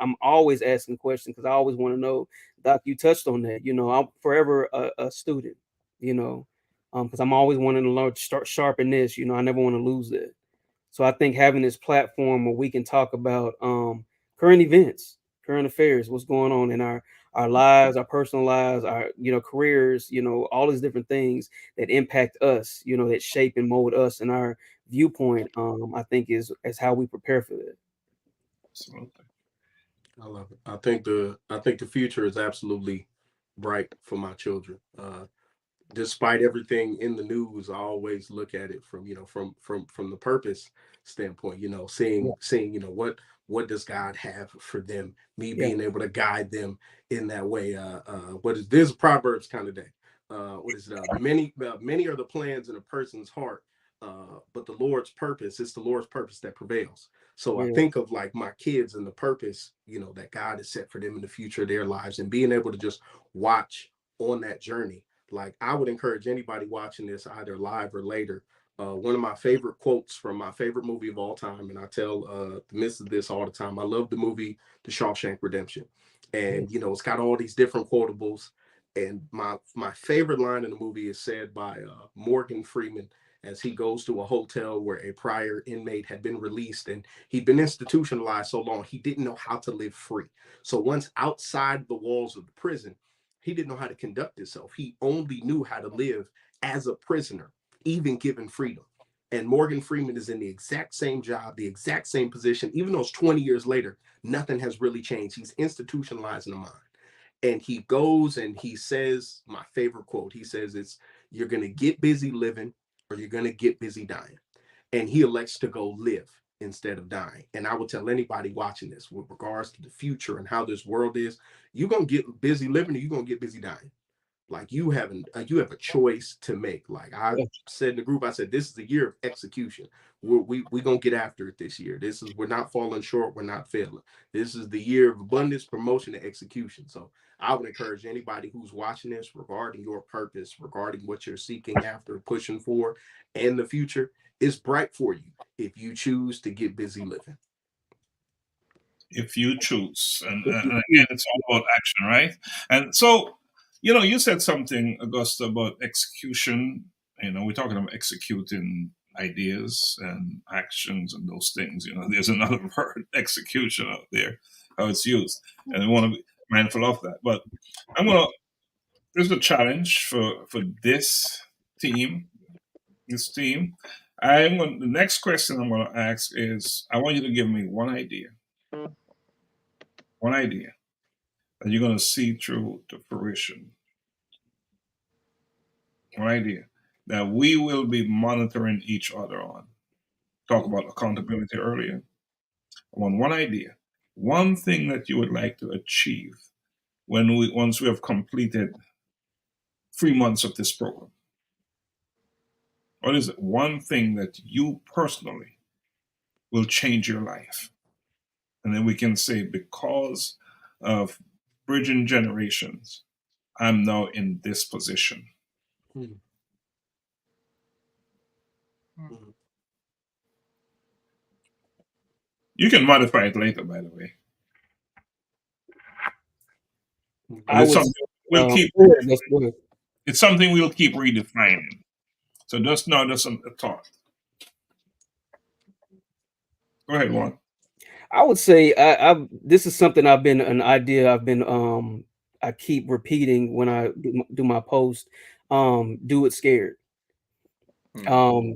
Speaker 4: I'm always asking questions because I always want to know. Doc, you touched on that. I'm forever a student. Because I'm always wanting to learn, start sharpen this. I never want to lose that. So I think having this platform where we can talk about current events, current affairs, what's going on in our lives, our personal lives, our careers, all these different things that impact us, that shape and mold us and our viewpoint, I think is how we prepare for that.
Speaker 1: Absolutely.
Speaker 2: I love it. I think the future is absolutely bright for my children. Despite everything in the news, I always look at it from, from the purpose standpoint,
Speaker 4: Yeah.
Speaker 2: seeing, what does God have for them, me
Speaker 4: Yeah.
Speaker 2: being able to guide them in that way. This Proverbs kind of day. What is it? Many are the plans in a person's heart, but the Lord's purpose, it's the Lord's purpose that prevails. So I
Speaker 4: Yeah.
Speaker 2: think of like my kids and the purpose, that God has set for them in the future of their lives, and being able to just watch on that journey. Like, I would encourage anybody watching this either live or later. One of my favorite quotes from my favorite movie of all time, and I tell the missus this all the time. I love the movie The Shawshank Redemption, and it's got all these different quotables. And my favorite line in the movie is said by Morgan Freeman as he goes to a hotel where a prior inmate had been released, and he'd been institutionalized so long he didn't know how to live free. So once outside the walls of the prison, he didn't know how to conduct himself. He only knew how to live as a prisoner, even given freedom. And Morgan Freeman is in the exact same job, the exact same position. Even though it's 20 years later, nothing has really changed. He's institutionalized in the mind. And he goes and he says, my favorite quote, he says, you're going to get busy living or you're going to get busy dying. And he elects to go live instead of dying. And I would tell anybody watching this with regards to the future and how this world is, you're going to get busy living or you're going to get busy dying. Like, you have a choice to make. Like I said in the group, I said, this is the year of execution. We're going to get after it this year. We're not falling short. We're not failing. This is the year of abundance, promotion, and execution. So I would encourage anybody who's watching this regarding your purpose, regarding what you're seeking after, pushing for, and the future is bright for you if you choose to get busy living.
Speaker 1: If you choose. And again, it's all about action, right? And so, you said something, Augusta, about execution. We're talking about executing ideas and actions and those things. There's another word, execution, out there, how it's used. And we want to be mindful of that. But there's a challenge for this team. The next question I'm going to ask is, I want you to give me one idea that you're going to see through to fruition. One idea that we will be monitoring each other on. Talk about accountability earlier. I want one idea, one thing that you would like to achieve once we have completed 3 months of this program. What is it? One thing that you personally will change your life. And then we can say, because of bridging generations, I'm now in this position. You can modify it later, by the way. It's something we'll keep redefining. So just a thought. Go ahead, Juan.
Speaker 4: I would say this is something an idea I've been I keep repeating when I do my post. Do it scared.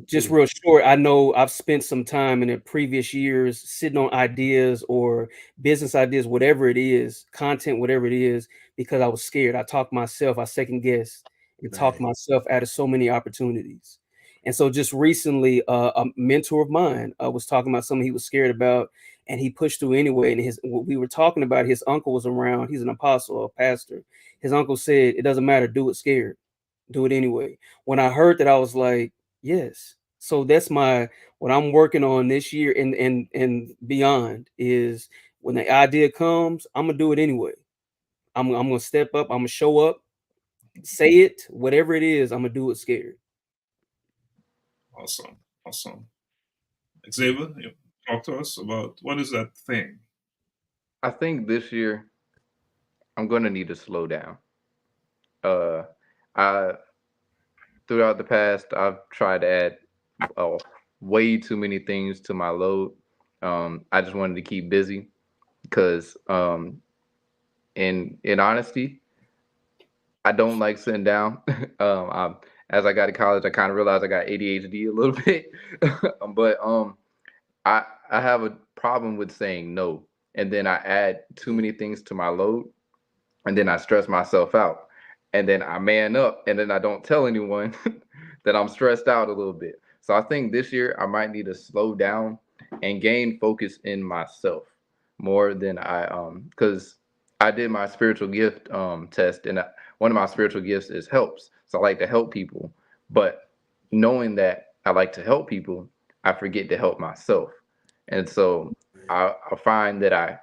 Speaker 4: Just real short. I know I've spent some time in the previous years sitting on ideas or business ideas, whatever it is, content, whatever it is, because I was scared. I talked myself, I second guessed and talked myself out of so many opportunities. And so just recently, a mentor of mine was talking about something he was scared about, and he pushed through anyway. And we were talking about his uncle was around. He's an apostle, a pastor. His uncle said, "It doesn't matter. Do it scared. Do it anyway." When I heard that, I was like, yes. So that's what I'm working on this year and beyond is when the idea comes, I'm gonna do it anyway. I'm gonna step up. I'm gonna show up, say it, whatever it is. I'm gonna do it scared.
Speaker 1: Awesome. Xavier, talk to us about what is that thing?
Speaker 3: I think this year I'm gonna need to slow down. Throughout the past, I've tried to add way too many things to my load. I just wanted to keep busy because, in honesty, I don't like sitting down. As I got to college, I kind of realized I got ADHD a little bit, but I have a problem with saying no, and then I add too many things to my load, and then I stress myself out. and then I man up, and then I don't tell anyone that I'm stressed out a little bit. So I think this year I might need to slow down and gain focus in myself more than because I did my spiritual gift test, and one of my spiritual gifts is helps. So I like to help people, but knowing that I like to help people, I forget to help myself, and so I find that I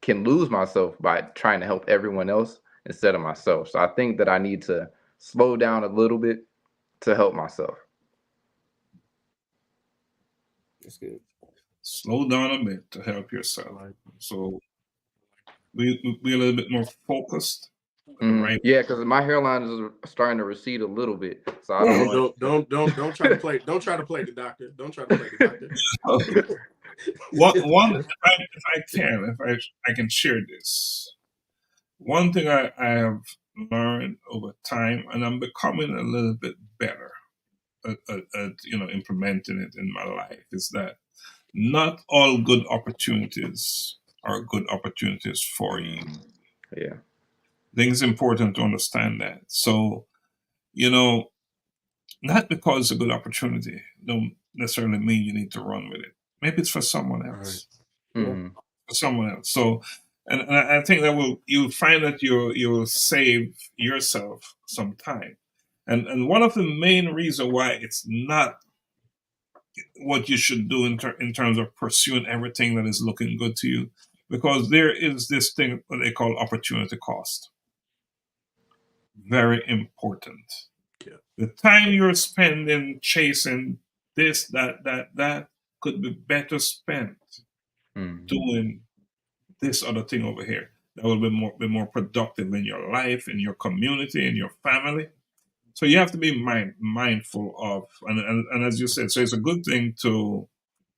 Speaker 3: can lose myself by trying to help everyone else instead of myself. So I think that I need to slow down a little bit to help myself.
Speaker 4: That's good.
Speaker 1: Slow down a bit to help yourself. So we a little bit more focused, right?
Speaker 3: Yeah, because my hairline is starting to recede a little bit. So I
Speaker 2: don't try to play. Don't try to play the doctor. Don't try to play the doctor.
Speaker 1: If I can share this. One thing I have learned over time, and I'm becoming a little bit better at implementing it in my life, is that not all good opportunities are good opportunities for you.
Speaker 3: Yeah.
Speaker 1: I think it's important to understand that. So, not because it's a good opportunity, don't necessarily mean you need to run with it. Maybe it's for someone else.
Speaker 3: Right. Mm-hmm.
Speaker 1: For someone else. So, and I think that you'll find that you'll save yourself some time. And one of the main reasons why it's not what you should do in terms of pursuing everything that is looking good to you, because there is this thing that they call opportunity cost. Very important. Yeah. The time you're spending chasing this, that could be better spent doing this other thing over here. That will be more productive in your life, in your community, in your family. So you have to be mindful of, and as you said, so it's a good thing to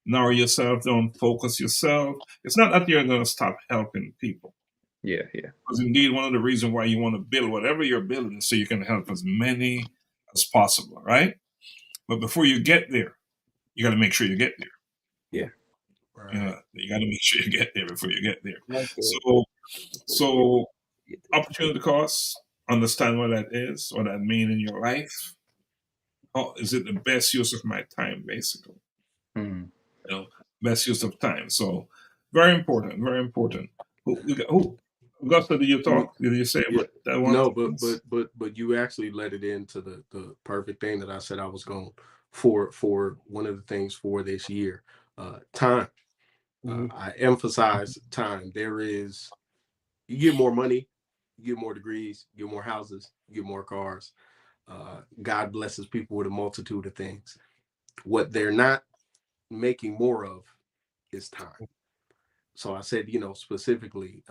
Speaker 1: narrow yourself down, focus yourself. It's not that you're going to stop helping people.
Speaker 3: Yeah.
Speaker 1: Because indeed, one of the reasons why you want to build whatever you're building is so you can help as many as possible, right? But before you get there, you got to make sure you get there.
Speaker 3: Yeah.
Speaker 1: Right. You got to make sure you get there before you get there. Okay. So opportunity costs, understand what that is, what that means in your life. Oh, is it the best use of my time, basically? Best use of time. So very important, very important. Augusta, did you talk? Did you say what that one?
Speaker 2: No, but you actually led it into the perfect thing that I said I was going for one of the things for this year. Time. I emphasize time. You get more money, you get more degrees, you get more houses, you get more cars. God blesses people with a multitude of things. What they're not making more of is time. So I said, specifically,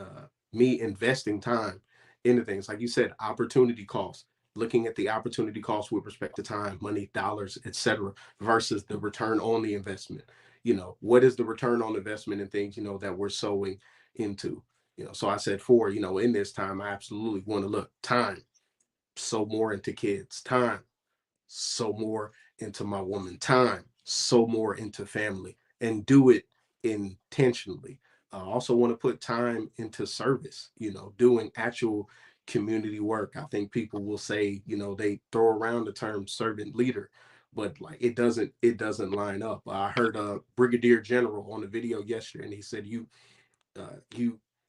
Speaker 2: me investing time into things, like you said, opportunity costs, looking at the opportunity cost with respect to time, money, dollars, etc., versus the return on the investment. What is the return on investment in things, that we're sowing into? So I said in this time, I absolutely want to look time, sow more into kids, time, sow more into my woman, time, sow more into family, and do it intentionally. I also want to put time into service, doing actual community work. I think people will say, they throw around the term servant leader, but like it doesn't line up. I heard a brigadier general on the video yesterday, and he said, you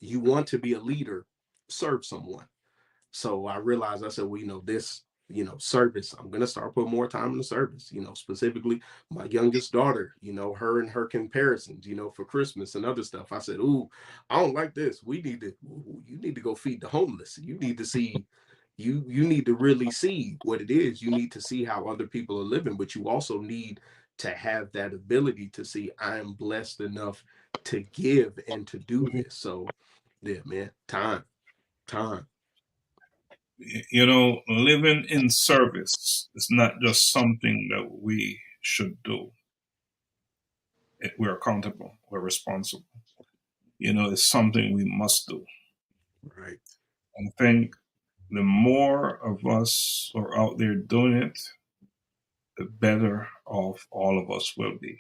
Speaker 2: want to be a leader, serve someone. So I realized, I said, well, this, service, I'm going to start putting more time in the service, specifically my youngest daughter, her and her comparisons, for Christmas and other stuff. I said, ooh, I don't like this. You need to go feed the homeless. You need to see, you need to really see what it is. You need to see how other people are living, but you also need to have that ability to see, I am blessed enough to give and to do this. So yeah, man, time.
Speaker 1: Living in service is not just something that we should do. We're accountable. We're responsible. It's something we must do.
Speaker 2: Right.
Speaker 1: I think the more of us are out there doing it, the better off all of us will be.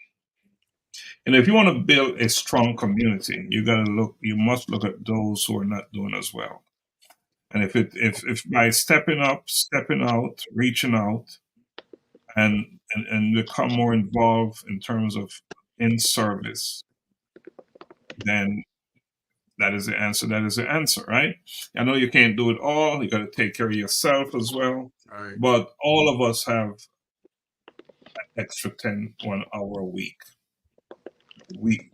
Speaker 1: And if you want to build a strong community, you must look at those who are not doing as well. And if by stepping up, stepping out, reaching out, and become more involved in terms of in service, then that is the answer. That is the answer, right? I know you can't do it all. You got to take care of yourself as well.
Speaker 2: Right.
Speaker 1: But all of us have an extra 1 hour a week.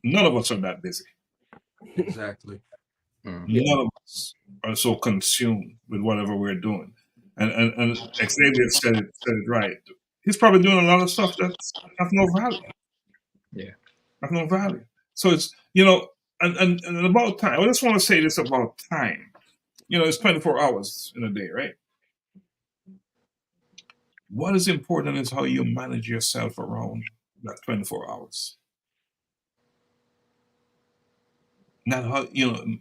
Speaker 1: None of us are that busy.
Speaker 2: Exactly.
Speaker 1: None of us are so consumed with whatever we're doing. And Xavier said it right. He's probably doing a lot of stuff that's have no value.
Speaker 3: Yeah.
Speaker 1: Have no value. So it's, and about time. I just want to say this about time. It's 24 hours in a day, right? What is important is how you manage yourself around that 24 hours. Not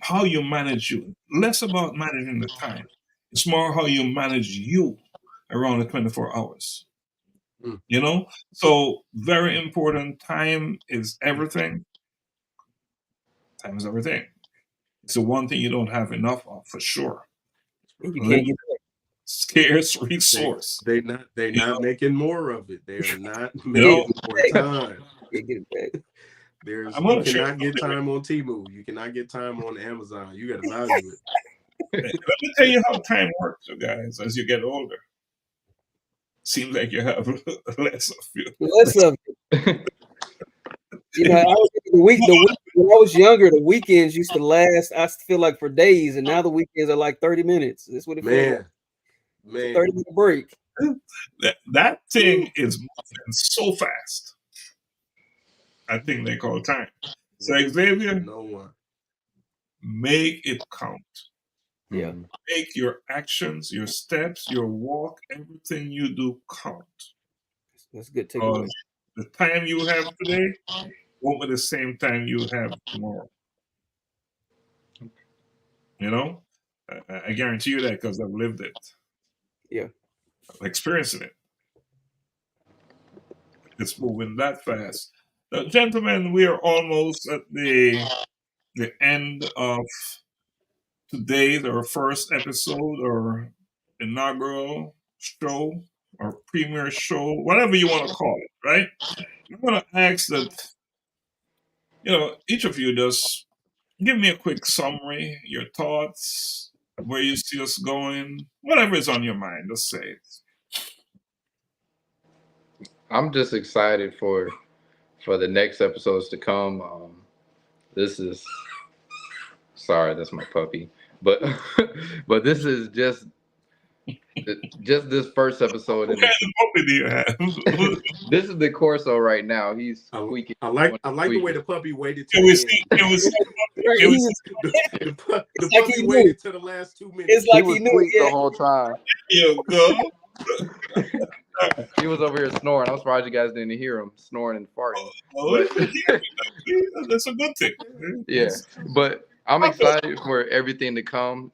Speaker 1: how you manage you. Less about managing the time. It's more how you manage you around the 24 hours. So very important. Time is everything. Time is everything. It's the one thing you don't have enough of, for sure.
Speaker 4: You can't get back.
Speaker 1: Scarce resource.
Speaker 2: They're not making more of it. They are not
Speaker 1: You know,
Speaker 2: making more time.
Speaker 4: You get it back.
Speaker 2: You cannot get time on Temu. You cannot get time on Amazon. You got to value it.
Speaker 1: Let me tell you how time works, you guys, as you get older. Seems like you have less of you.
Speaker 4: Less of it. I was the week when I was younger, the weekends used to last, I feel like, for days, and now the weekends are like 30 minutes. That's what it feels like.
Speaker 2: Man.
Speaker 4: 30-minute break.
Speaker 1: That thing is moving so fast. I think they call time. So Xavier,
Speaker 2: No one.
Speaker 1: Make it count.
Speaker 4: Yeah.
Speaker 1: Make your actions, your steps, your walk, everything you do count.
Speaker 4: That's a good takeaway.
Speaker 1: The time you have today won't be the same time you have tomorrow. I guarantee you that because I've lived it.
Speaker 4: Yeah.
Speaker 1: I'm experiencing it. It's moving that fast. Now, gentlemen, we are almost at the end of today's, our first episode, or inaugural show, or premiere show, whatever you want to call it, right? I'm going to ask that, each of you just give me a quick summary, your thoughts, where you see us going, whatever is on your mind, just say it.
Speaker 3: I'm just excited for the next episodes to come. This is sorry, that's my puppy, but but this is just this first episode.
Speaker 1: What kind of puppy do you have?
Speaker 3: This is the Corso right now. He's squeaking.
Speaker 2: I like the way the puppy waited to
Speaker 1: Can we
Speaker 2: the
Speaker 1: see?
Speaker 2: end.
Speaker 1: Can we see?
Speaker 2: The puppy waited to the last 2 minutes.
Speaker 4: It's like
Speaker 3: he was
Speaker 4: he knew
Speaker 3: asleep
Speaker 4: it.
Speaker 3: the whole time.
Speaker 1: You go.
Speaker 3: He was over here snoring. I'm surprised you guys didn't hear him snoring and farting.
Speaker 1: That's a good thing.
Speaker 3: Yeah, but I'm excited for everything to come.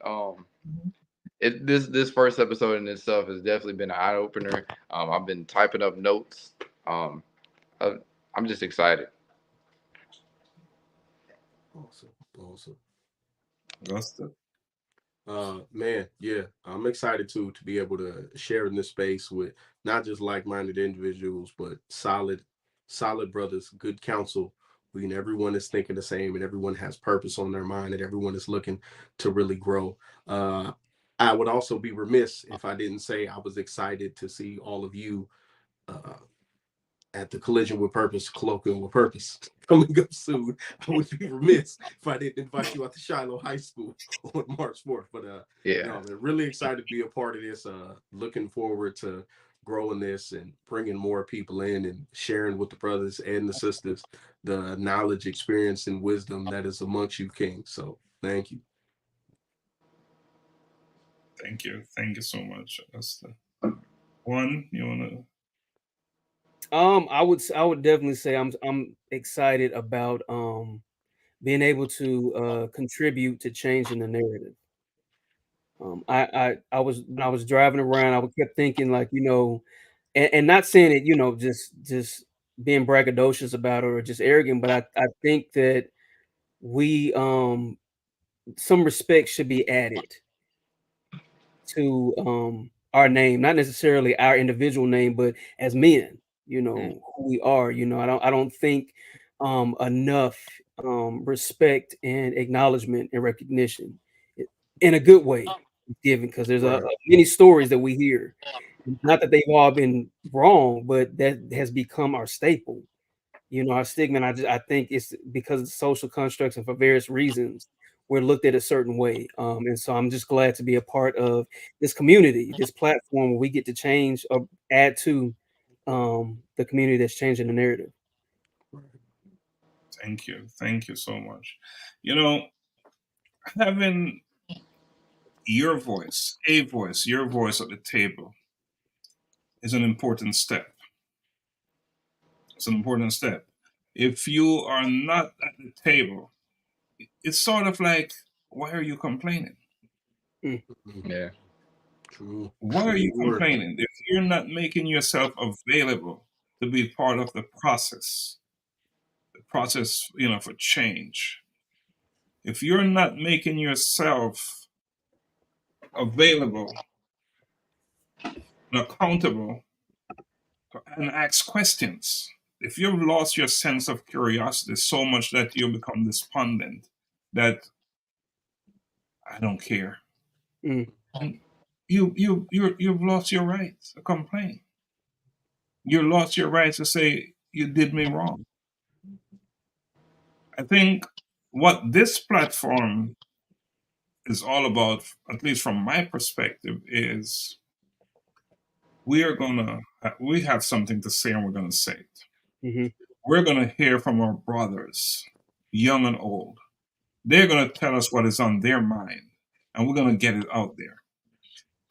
Speaker 3: This first episode in itself has definitely been an eye opener. I've been typing up notes. I'm just excited.
Speaker 2: Awesome.
Speaker 1: Augusta.
Speaker 2: Man, yeah, I'm excited to be able to share in this space with not just like-minded individuals, but solid brothers, good counsel. When everyone is thinking the same and everyone has purpose on their mind and everyone is looking to really grow. I would also be remiss if I didn't say I was excited to see all of you at the Collision with Purpose, Colloquial with Purpose coming up soon. I would be remiss if I didn't invite you out to Shiloh High School on March 4th. But I'm really excited to be a part of this. Looking forward to growing this and bringing more people in and sharing with the brothers and the sisters the knowledge, experience, and wisdom that is amongst you, Kings. So thank you.
Speaker 1: Thank you so much, Augusta. Juan, you want to?
Speaker 4: I would definitely say I'm excited about being able to contribute to changing the narrative. I was, when I was driving around, I kept thinking, like, and not saying it, just being braggadocious about it or just arrogant, but I think that we some respect should be added to our name, not necessarily our individual name, but as men, you know, who we are. You know, I don't think enough respect and acknowledgement and recognition in a good way given, because there's
Speaker 2: Right.
Speaker 4: many stories that we hear. Not that they've all been wrong, but that has become our staple. You know, our stigma. And I think it's because of the social constructs and for various reasons we're looked at a certain way. And so I'm just glad to be a part of this community, this platform where we get to change or add to the community that's changing the narrative.
Speaker 1: Thank you so much. You know, having your voice, your voice at the table is an important step. It's an important step. If you are not at the table, it's sort of like, why are you complaining?
Speaker 3: Yeah.
Speaker 2: True.
Speaker 1: Why are you
Speaker 2: Word.
Speaker 1: complaining if you're not making yourself available to be part of the process, you know, for change? If you're not making yourself available and accountable and ask questions, if you've lost your sense of curiosity so much that you become despondent, that I don't care,
Speaker 4: Mm.
Speaker 1: you've lost your right to complain. You lost your right to say you did me wrong. I think what this platform is all about, at least from my perspective, is we have something to say and we're gonna say it.
Speaker 4: Mm-hmm.
Speaker 1: We're gonna hear from our brothers, young and old. They're gonna tell us what is on their mind, and we're gonna get it out there.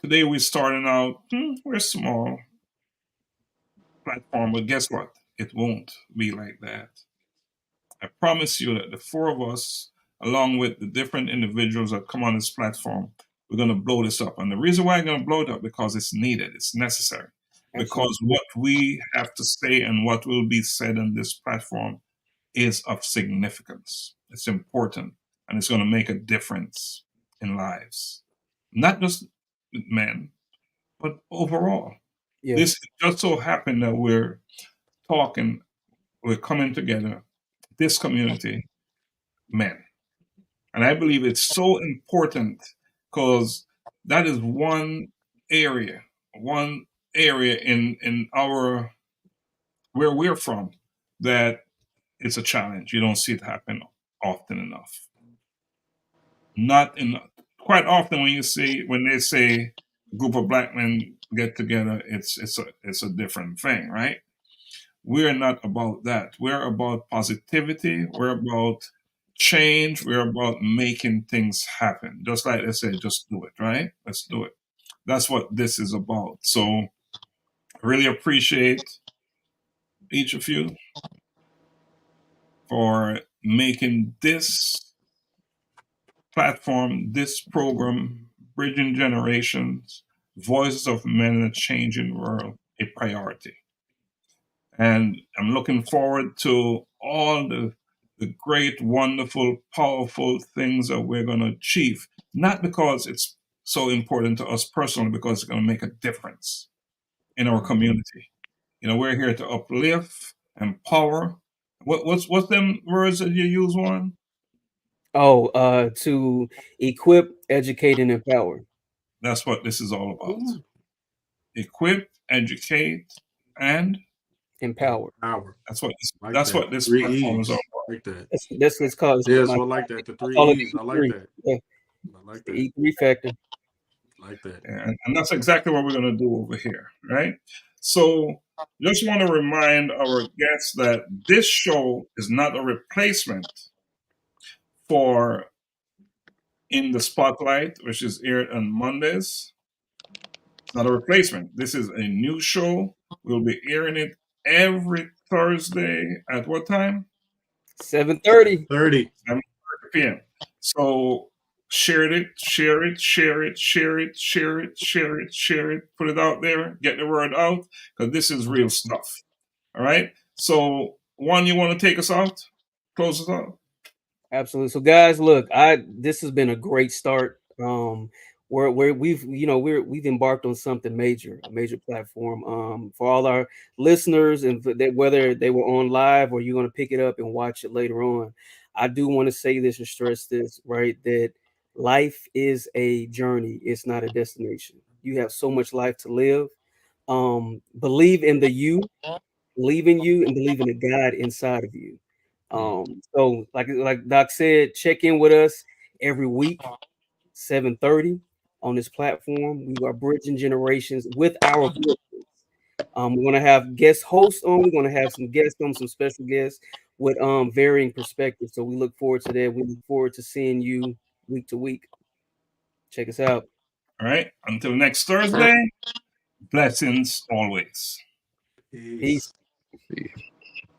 Speaker 1: Today we're starting out. We're small platform, but guess what? It won't be like that. I promise you that the four of us, along with the different individuals that come on this platform, we're going to blow this up. And the reason why I'm going to blow it up, because it's needed, it's necessary.
Speaker 4: Absolutely.
Speaker 1: Because what we have to say and what will be said on this platform is of significance. It's important, and it's going to make a difference in lives. Not just with men, but overall.
Speaker 4: Yeah.
Speaker 1: This just so happened that we're coming together, this community, men. And I believe it's so important because that is one area in our where we're from that it's a challenge. You don't see it happen often enough. Not enough. Quite often when they say a group of black men get together, it's a different thing, right? We're not about that. We're about positivity. We're about change. We're about making things happen. Just like they say, just do it, right? Let's do it. That's what this is about. So I really appreciate each of you for making this platform, this program, Bridging Generations, Voices of Men in a Changing World, a priority. And I'm looking forward to all the great, wonderful, powerful things that we're going to achieve. Not because it's so important to us personally, because it's going to make a difference in our community. You know, we're here to uplift, empower. What's them words that you use, Juan?
Speaker 4: Oh, to equip, educate, and empower.
Speaker 1: That's what this is all about. Equip, educate, and
Speaker 4: Empower.
Speaker 2: Power.
Speaker 1: that's what
Speaker 2: Like
Speaker 1: that's
Speaker 2: that.
Speaker 1: what this
Speaker 2: 3
Speaker 1: platform is
Speaker 2: E's.
Speaker 1: all about.
Speaker 2: Like that.
Speaker 4: That's what's called.
Speaker 2: Yeah, so I like that. The
Speaker 4: I call
Speaker 2: 3
Speaker 4: it
Speaker 2: E's.
Speaker 4: the
Speaker 2: I like
Speaker 4: E3.
Speaker 2: that.
Speaker 4: Yeah,
Speaker 2: I like
Speaker 4: the
Speaker 2: that.
Speaker 4: E3 factor.
Speaker 2: Like that.
Speaker 1: And that's exactly what we're going to do over here, right? So just want to remind our guests that this show is not a replacement for In the Spotlight, which is aired on Mondays. It's not a replacement. This is a new show. We'll be airing it every Thursday at what time?
Speaker 4: 7:30.
Speaker 2: 30.
Speaker 1: 7:30 p.m. So share it, share it, share it, share it, share it, share it, share it. Put it out there. Get the word out because this is real stuff. All right. So Juan, you want to take us out? Close us out.
Speaker 4: Absolutely. So, guys, look, this has been a great start. where we've embarked on something major, a major platform for all our listeners, and whether they were on live or you're going to pick it up and watch it later on. I do want to say this and stress this, right? That life is a journey, it's not a destination. You have so much life to live. Believe in believe in you, and believe in the God inside of you. So like Doc said, check in with us every week, 7:30 on this platform. We are bridging generations with our voices. We're gonna have guest hosts on. We're gonna have some guests on, some special guests with varying perspectives. So we look forward to that. We look forward to seeing you week to week. Check us out.
Speaker 1: All right. Until next Thursday, blessings always.
Speaker 2: Peace.
Speaker 4: Peace.
Speaker 3: See you.